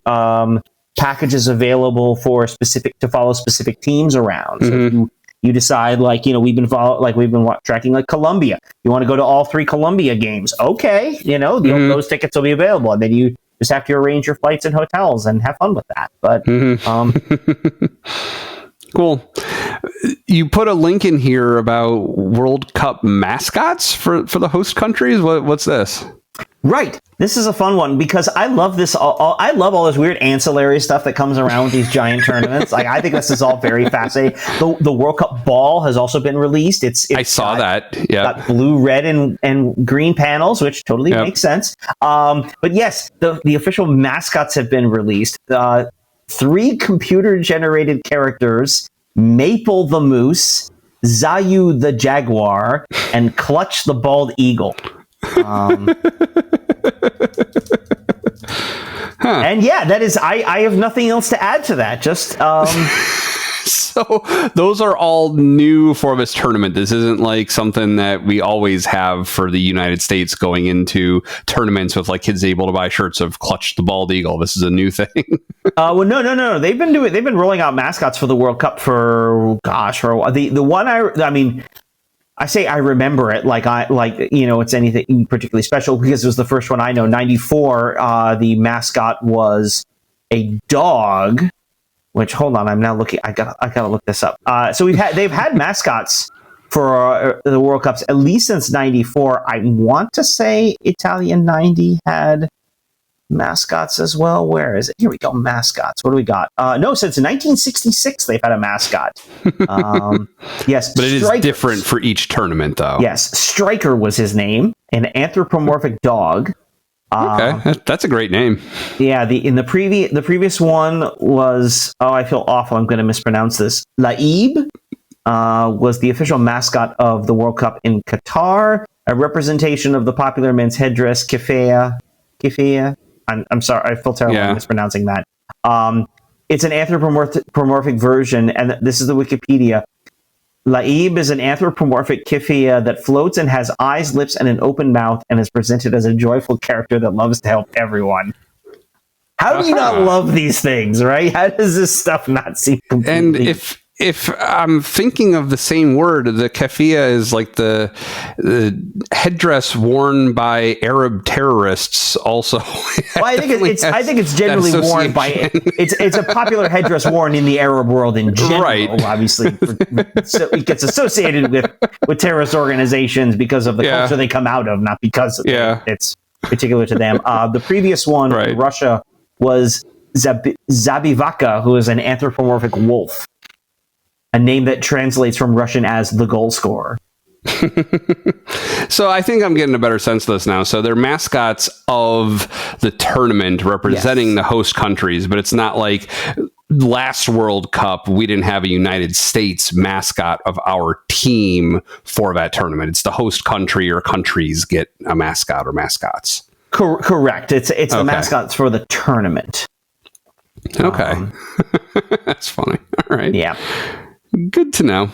packages available to follow specific teams around. So if you decide, like, we've been tracking like Colombia. You want to go to all 3 Colombia games? Okay, those tickets will be available, and then you just have to arrange your flights and hotels and have fun with that. But cool. You put a link in here about World Cup mascots for the host countries. What's this? Right. This is a fun one because I love this. I love all this weird ancillary stuff that comes around with these giant tournaments. Like, I think this is all very fascinating. The World Cup ball has also been released. I saw that. Yeah. Got blue, red, and green panels, which totally makes sense. But yes, the official mascots have been released. 3 computer-generated characters: Maple the moose, Zayu the jaguar, and Clutch the bald eagle. And that is, I have nothing else to add to that. Just so those are all new for this tournament. This isn't like something that we always have for the United States going into tournaments with like kids able to buy shirts of Clutch the bald eagle. This is a new thing. Well, no. They've been rolling out mascots for the World Cup for a while. The one I say I remember it it's anything particularly special because it was the first one I know. 94, the mascot was a dog. Which, hold on, I'm now looking. I gotta look this up. So they've had mascots for the World Cups at least since 94. I want to say Italian 90 had mascots as well. Where is it? Here we go. Mascots. What do we got? No, since 1966 they've had a mascot. Yes, but it is different for each tournament, though. Yes, Striker was his name, an anthropomorphic dog. Okay, that's a great name. Yeah, the previous one was, I feel awful. I'm going to mispronounce this. Laib was the official mascot of the World Cup in Qatar, a representation of the popular men's headdress keffiyeh. I'm sorry, I feel terrible mispronouncing that. It's an anthropomorphic version, and this is the Wikipedia. Laib is an anthropomorphic keffiyeh that floats and has eyes, lips, and an open mouth, and is presented as a joyful character that loves to help everyone. How do you not love these things, right? How does this stuff not seem completely... And if I'm thinking of the same word, the keffiyeh is like the headdress worn by Arab terrorists. Also, well, I think it's generally worn by it's a popular headdress worn in the Arab world in general. Right. Obviously, so it gets associated with terrorist organizations because of the culture they come out of, not because it's particular to them. The previous one, in Russia, was Zabivaka, who is an anthropomorphic wolf. A name that translates from Russian as the goal scorer. So I think I'm getting a better sense of this now. So they're mascots of the tournament representing the host countries, but it's not like last World Cup, we didn't have a United States mascot of our team for that tournament. It's the host country or countries get a mascot or mascots. Correct. It's the mascots for the tournament. Okay. That's funny. All right. Yeah. Good to know.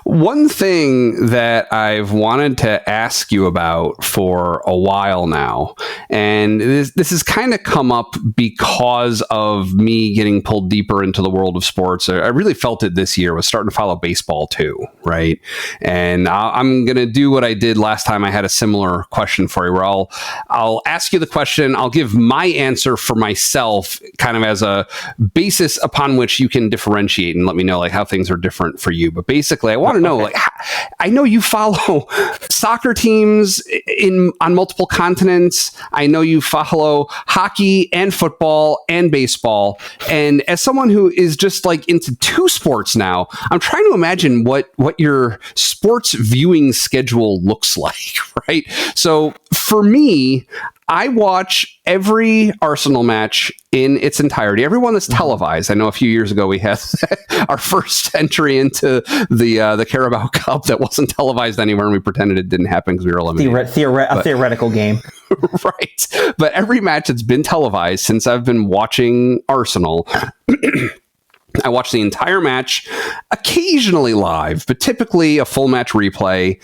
One thing that I've wanted to ask you about for a while now, and this has kind of come up because of me getting pulled deeper into the world of sports. I really felt it this year, was starting to follow baseball too, right? And I'm going to do what I did last time I had a similar question for you, where I'll ask you the question, I'll give my answer for myself, kind of as a basis upon which you can differentiate and let me know like how things are different for you. But basically, I want to know, like, I know you follow soccer teams on multiple continents. I know you follow hockey and football and baseball. And as someone who is just like into 2 sports now, I'm trying to imagine what your sports viewing schedule looks like, right? So for me, I watch every Arsenal match in its entirety, everyone that's televised. I know a few years ago we had our first entry into the Carabao Cup that wasn't televised anywhere, and we pretended it didn't happen because we were eliminated. A theoretical game. Right. But every match that's been televised since I've been watching Arsenal, I watch the entire match, occasionally live, but typically a full match replay,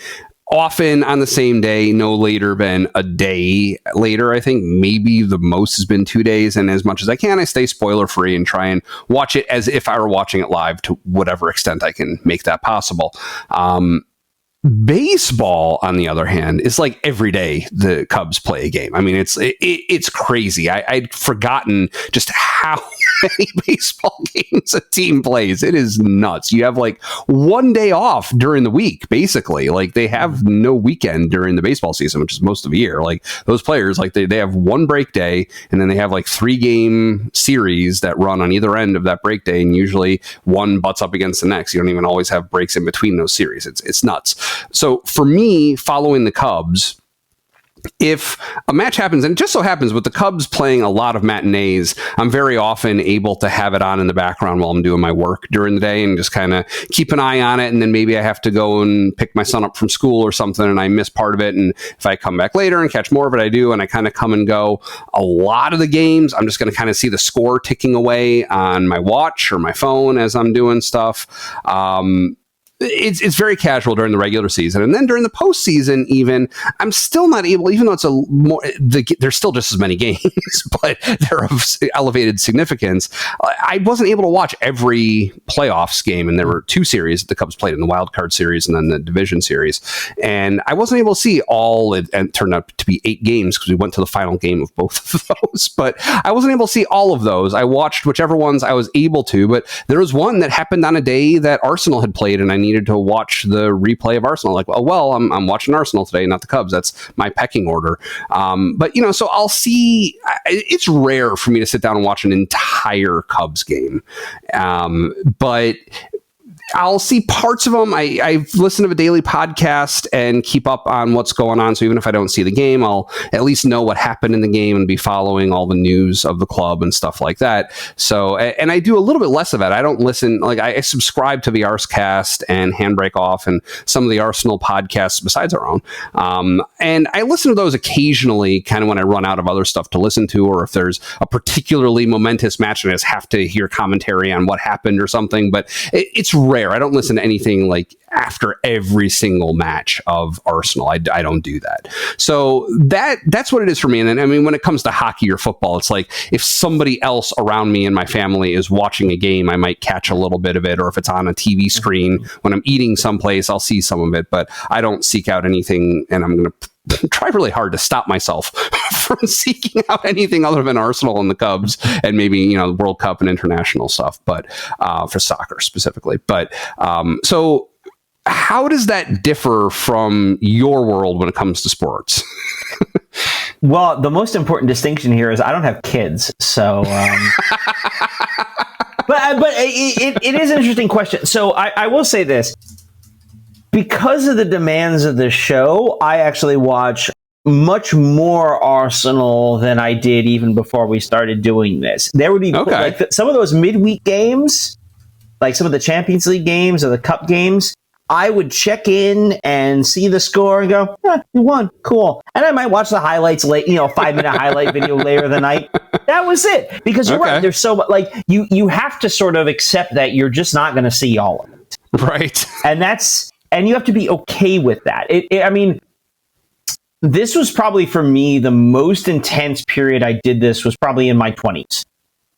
often on the same day, no later than a day later. I think maybe the most has been 2 days. And as much as I can, I stay spoiler free and try and watch it as if I were watching it live to whatever extent I can make that possible. Baseball, on the other hand, is like every day the Cubs play a game. I mean, it's crazy. I'd forgotten just how many baseball games a team plays. It is nuts. You have like one day off during the week, basically. Like they have no weekend during the baseball season, which is most of the year. Like those players, like they have one break day, and then they have like 3-game series that run on either end of that break day, and usually one butts up against the next. You don't even always have breaks in between those series. It's nuts. So for me, following the Cubs, if a match happens, and it just so happens with the Cubs playing a lot of matinees, I'm very often able to have it on in the background while I'm doing my work during the day and just kind of keep an eye on it. And then maybe I have to go and pick my son up from school or something, and I miss part of it. And if I come back later and catch more of it, I do. And I kind of come and go. A lot of the games, I'm just going to kind of see the score ticking away on my watch or my phone as I'm doing stuff. It's very casual during the regular season, and then during the postseason, even I'm still not able. Even though there's still just as many games, but they're of elevated significance. I wasn't able to watch every playoffs game, and there were 2 series that the Cubs played in the wild card series and then the division series, and I wasn't able to see all. It turned out to be 8 games because we went to the final game of both of those, but I wasn't able to see all of those. I watched whichever ones I was able to, but there was one that happened on a day that Arsenal had played, and I needed to watch the replay of Arsenal. Like, oh, well, I'm watching Arsenal today, not the Cubs. That's my pecking order. But, so I'll see. It's rare for me to sit down and watch an entire Cubs game. But I'll see parts of them. I listen to a daily podcast and keep up on what's going on. So even if I don't see the game, I'll at least know what happened in the game and be following all the news of the club and stuff like that. So, and I do a little bit less of that. I don't listen, like I subscribe to the Arscast and Handbrake Off and some of the Arsenal podcasts besides our own. And I listen to those occasionally, kind of when I run out of other stuff to listen to, or if there's a particularly momentous match and I just have to hear commentary on what happened or something. But it's rare. I don't listen to anything like after every single match of Arsenal. I don't do that. So that's what it is for me. And then, I mean, when it comes to hockey or football, it's like if somebody else around me in my family is watching a game, I might catch a little bit of it. Or if it's on a TV screen when I'm eating someplace, I'll see some of it. But I don't seek out anything, and I'm going to try really hard to stop myself from seeking out anything other than Arsenal and the Cubs and maybe, World Cup and international stuff, but for soccer specifically. But so how does that differ from your world when it comes to sports? Well, the most important distinction here is I don't have kids. So, but it is an interesting question. So I will say this. Because of the demands of the show, I actually watch much more Arsenal than I did even before we started doing this. There would be like some of those midweek games, like some of the Champions League games or the Cup games, I would check in and see the score and go, you won, cool. And I might watch the highlights late, 5-minute highlight video later the night. That was it. Because you're right, there's so much, like, you have to sort of accept that you're just not going to see all of it. Right. And you have to be okay with that. I mean, this was probably for me the most intense period I did this was probably in my 20s,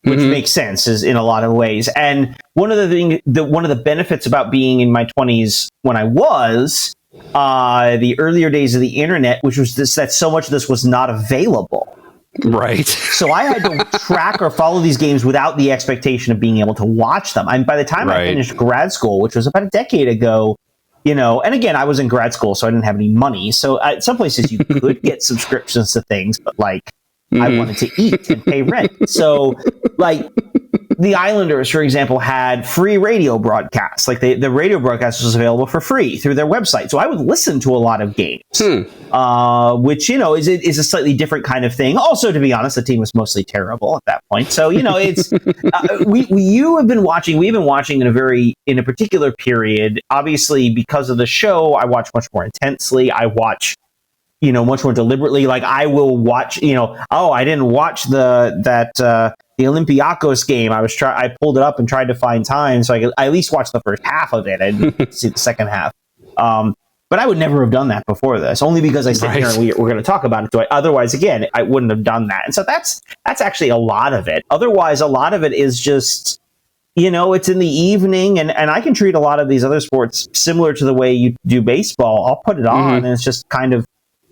which makes sense in a lot of ways. And one of the benefits about being in my 20s when I was the earlier days of the internet, which was that so much of this was not available. Right. So I had to track or follow these games without the expectation of being able to watch them. And by the time I finished grad school, which was about a decade ago, and again, I was in grad school, so I didn't have any money. So at some places you could get subscriptions to things, but like, I wanted to eat and pay rent. So, like, the Islanders, for example, had free radio broadcasts. Like, the radio broadcast was available for free through their website. So I would listen to a lot of games, which, is a slightly different kind of thing. Also, to be honest, the team was mostly terrible at that point. So, it's we've been watching in a particular period. Obviously, because of the show, I watch much more intensely. I watch much more deliberately. Like, I will watch, I didn't watch the Olympiacos game. I pulled it up and tried to find time so I could at least watch the first half of it. I didn't see the second half. But I would never have done that before this, only because I sit here and we're going to talk about it. So otherwise, again, I wouldn't have done that. And so that's actually a lot of it. Otherwise, a lot of it is just, it's in the evening, and I can treat a lot of these other sports similar to the way you do baseball. I'll put it on, and it's just kind of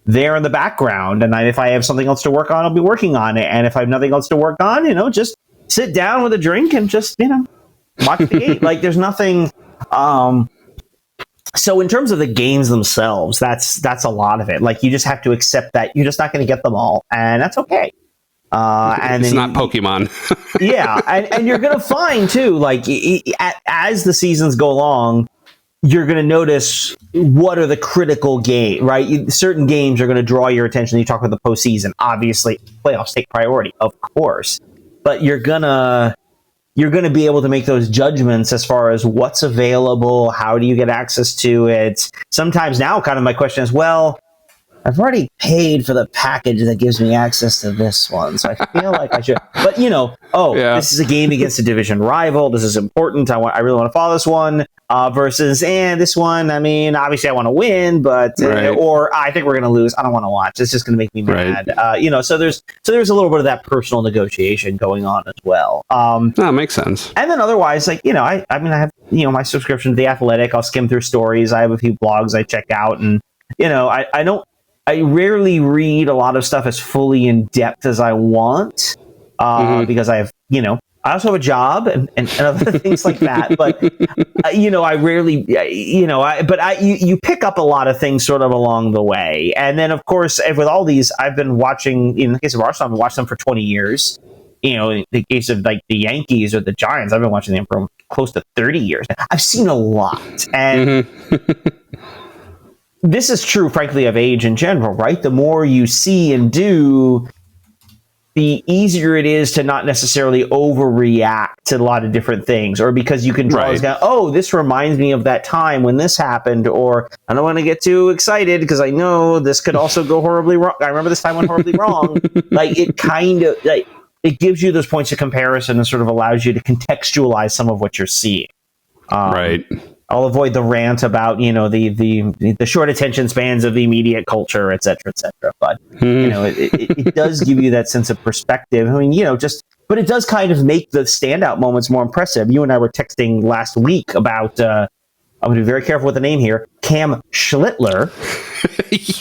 there in the background, and if I have something else to work on, I'll be working on it, and if I have nothing else to work on, just sit down with a drink and just watch the game. Like, there's nothing. So in terms of the games themselves, that's a lot of it. Like, you just have to accept that you're just not going to get them all, and that's okay. And it's not Pokemon. Yeah, and you're going to find too, like, as the seasons go along, you're going to notice what are the critical games, right? Certain games are going to draw your attention. You talk about the postseason. Obviously, playoffs take priority, of course. But you're going to be able to make those judgments as far as what's available, how do you get access to it. Sometimes now kind of my question is, well, I've already paid for the package that gives me access to this one, so I feel like I should. But this is a game against a division rival. This is important. I really want to follow this one. Versus, this one. I mean, obviously, I want to win, but or I think we're going to lose. I don't want to watch. It's just going to make me mad. Right. So there's a little bit of that personal negotiation going on as well. That makes sense. And then otherwise, like, I have my subscription to The Athletic. I'll skim through stories. I have a few blogs I check out, and I rarely read a lot of stuff as fully in depth as I want, because I have, I also have a job and other things like that. But, I rarely, you pick up a lot of things sort of along the way. And then, of course, with all these, I've been watching, in the case of Arsenal, I've been watching them for 20 years. In the case of, like, the Yankees or the Giants, I've been watching them for close to 30 years. I've seen a lot. And this is true, frankly, of age in general, right? The more you see and do, the easier it is to not necessarily overreact to a lot of different things, or because you can draw this down, this reminds me of that time when this happened, or I don't want to get too excited because I know this could also go horribly wrong. I remember this time went horribly wrong. Like, it kind of, like, it gives you those points of comparison and sort of allows you to contextualize some of what you're seeing. Right. I'll avoid the rant about, the short attention spans of the immediate culture, et cetera, et cetera. But, it does give you that sense of perspective. I mean, but it does kind of make the standout moments more impressive. You and I were texting last week about, I'm going to be very careful with the name here, Cam Schlittler,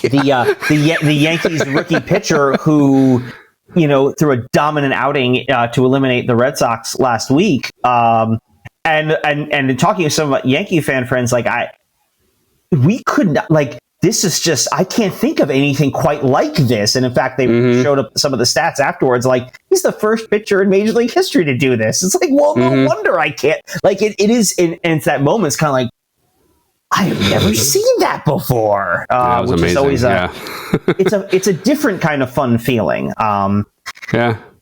the Yankees rookie pitcher who, threw a dominant outing to eliminate the Red Sox last week. And talking to some Yankee fan friends, like, we could not, like, this is just, I can't think of anything quite like this. And in fact, they showed up some of the stats afterwards, like, he's the first pitcher in Major League history to do this. It's like, well, no wonder I can't. Like, it is, and it's that moment, it's kind of like, I have never seen that before. Which amazing. Is always it's a different kind of fun feeling.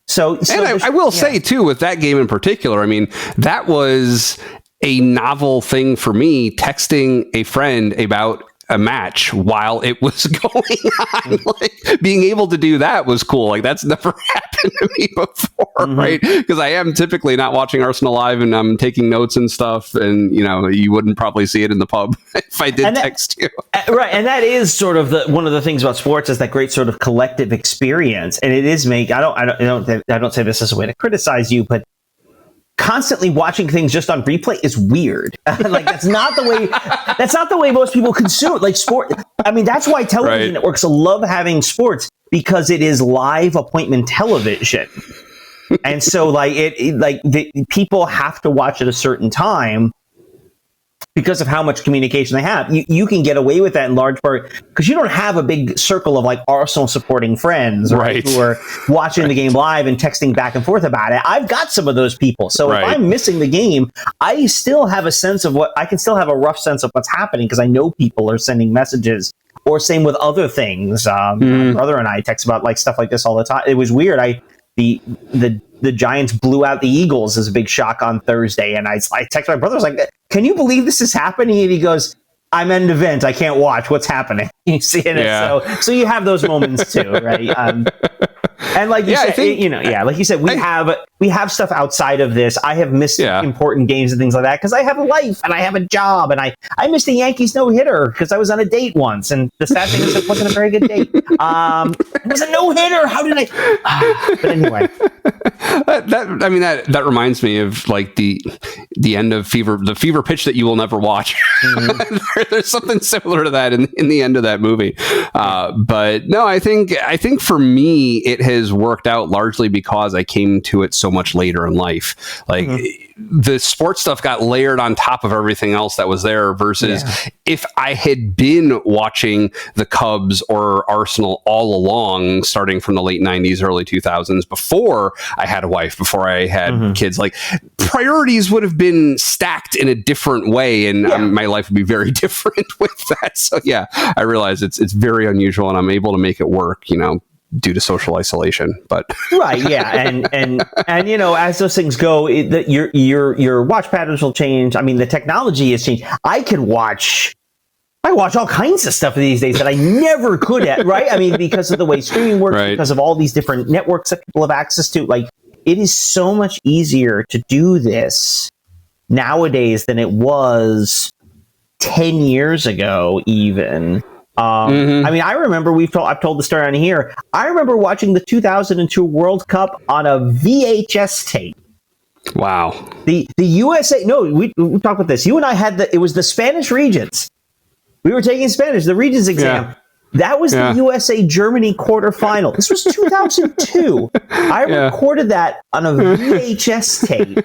So and I will say, too, with that game in particular, I mean, that was a novel thing for me, texting a friend about a match while it was going on. Like, being able to do that was cool. Like, that's never happened to me before, right? Because I am typically not watching Arsenal live, and I'm taking notes and stuff, and you wouldn't probably see it in the pub if I did text you. Right, and that is sort of one of the things about sports, is that great sort of collective experience, and it is I don't say this as a way to criticize you, but constantly watching things just on replay is weird. Like, that's not the way most people consume, like, sport. I mean, that's why television networks love having sports, because it is live appointment television. And so, like, people have to watch at a certain time, because of how much communication they have. You can get away with that in large part because you don't have a big circle of like Arsenal supporting friends, right? Who are watching the game live and texting back and forth about it. I've got some of those people. So if I'm missing the game, I still have a sense of I can still have a rough sense of what's happening because I know people are sending messages. Or same with other things. My brother and I text about like stuff like this all the time. It was weird. The Giants blew out the Eagles as a big shock on Thursday, and I texted my brother. I was like, "Can you believe this is happening?" And he goes, "I'm at an event. I can't watch. What's happening?" You see it, so you have those moments too, right? And like you said, like you said, we have stuff outside of this. I have missed important games and things like that because I have a life and I have a job, and I missed the Yankees no-hitter because I was on a date once, and the sad thing is it wasn't a very good date. It was a no-hitter. How did I? But anyway, that reminds me of like the end of the fever pitch that you will never watch. There's something similar to that in the end of that movie. But no, I think for me it has worked out largely because I came to it so much later in life. Like the sports stuff got layered on top of everything else that was there versus if I had been watching the Cubs or Arsenal all along, starting from the late 90s, early 2000s, before I had a wife, before I had kids, like priorities would have been stacked in a different way, and my life would be very different with that. So I realize it's very unusual, and I'm able to make it work, due to social isolation. But and as those things go, your watch patterns will change. I mean, the technology has changed. I watch all kinds of stuff these days that I never could at, right? I mean, because of the way streaming works, because of all these different networks that people have access to. Like, it is so much easier to do this nowadays than it was 10 years ago, even. I mean, I remember I've told the story on here. I remember watching the 2002 World Cup on a VHS tape. Wow. The USA. No, we talked about this. You and I had it was the Spanish regions. We were taking Spanish, the regions exam. Yeah. That was the USA-Germany quarterfinal. This was 2002. I recorded that on a VHS tape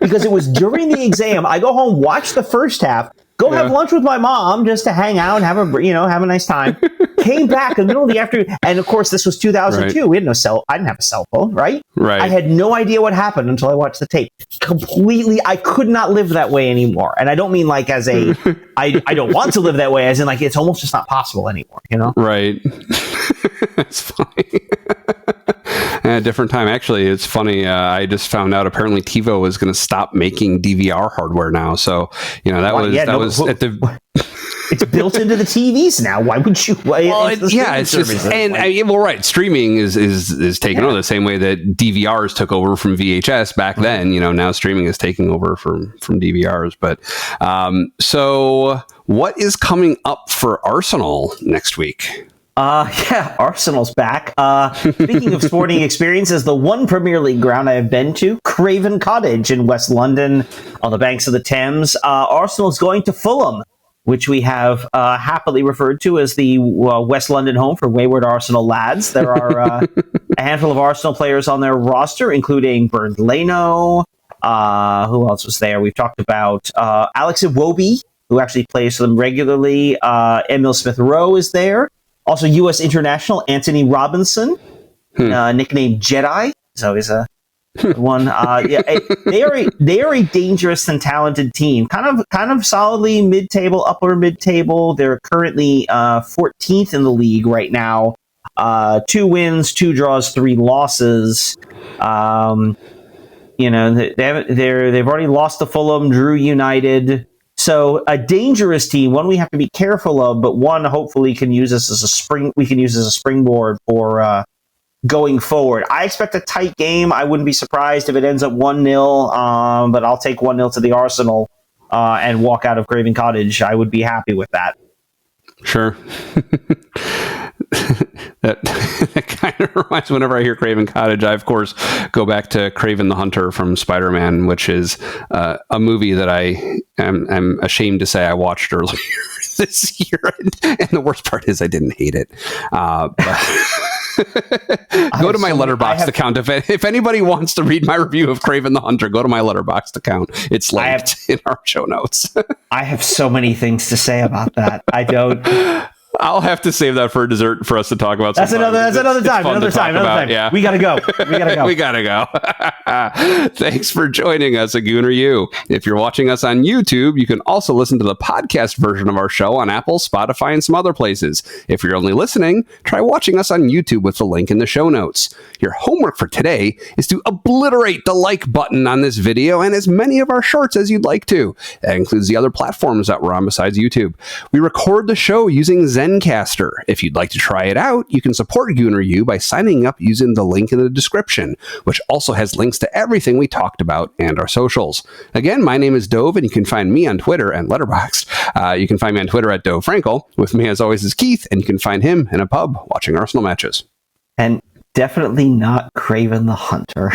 because it was during the exam. I go home, watch the first half, go have lunch with my mom just to hang out and have a nice time. Came back in the middle of the afternoon, and of course, this was 2002. Right. We had I didn't have a cell phone, right? Right. I had no idea what happened until I watched the tape. Completely, I could not live that way anymore. And I don't mean like as a, I don't want to live that way, as in like it's almost just not possible anymore, Right. That's funny. A different time. Actually, it's funny. I just found out apparently TiVo is going to stop making DVR hardware now. So, that was at the. It's built into the TVs now. Why would you? It's just right. Streaming is taking over the same way that DVRs took over from VHS back then. Now streaming is taking over from DVRs. But so what is coming up for Arsenal next week? Arsenal's back. Speaking of sporting experiences, the one Premier League ground I have been to, Craven Cottage in West London on the banks of the Thames. Arsenal's going to Fulham, which we have happily referred to as the West London home for wayward Arsenal lads. There are a handful of Arsenal players on their roster, including Bernd Leno. Who else was there? We've talked about Alex Iwobi, who actually plays for them regularly. Emil Smith-Rowe is there. Also, U.S. international Anthony Robinson, nicknamed Jedi. So he's a one. They are a dangerous and talented team. Kind of solidly mid-table, upper mid-table. They're currently 14th in the league right now. 2 wins, 2 draws, 3 losses. They've already lost to Fulham, drew United. So a dangerous team, one we have to be careful of, but one hopefully can use this as a springboard for going forward. I expect a tight game. I wouldn't be surprised if it ends up 1-0, but I'll take 1-0 to the Arsenal and walk out of Craven Cottage. I would be happy with that. Sure. That kind of reminds me, whenever I hear Craven Cottage, I, of course, go back to Craven the Hunter from Spider-Man, which is a movie that I am ashamed to say I watched earlier this year. And the worst part is I didn't hate it. Go to my Letterboxd account. If anybody wants to read my review of Kraven the Hunter, go to my Letterboxd account. It's linked in our show notes. I have so many things to say about that. I don't. I'll have to save that for dessert for us to talk about. That's another time. Yeah. We gotta go. We gotta go. Thanks for joining us at Gooner U. If you're watching us on YouTube, you can also listen to the podcast version of our show on Apple, Spotify, and some other places. If you're only listening, try watching us on YouTube with the link in the show notes. Your homework for today is to obliterate the like button on this video and as many of our shorts as you'd like to. That includes the other platforms that we're on besides YouTube. We record the show using Zencaster. If you'd like to try it out, you can support Gooner U by signing up using the link in the description, which also has links to everything we talked about and our socials. Again, my name is Dove, and you can find me on Twitter and Letterboxd. You can find me on Twitter at Dove Frankel. With me, as always, is Keith, and you can find him in a pub watching Arsenal matches. And definitely not Kraven the Hunter.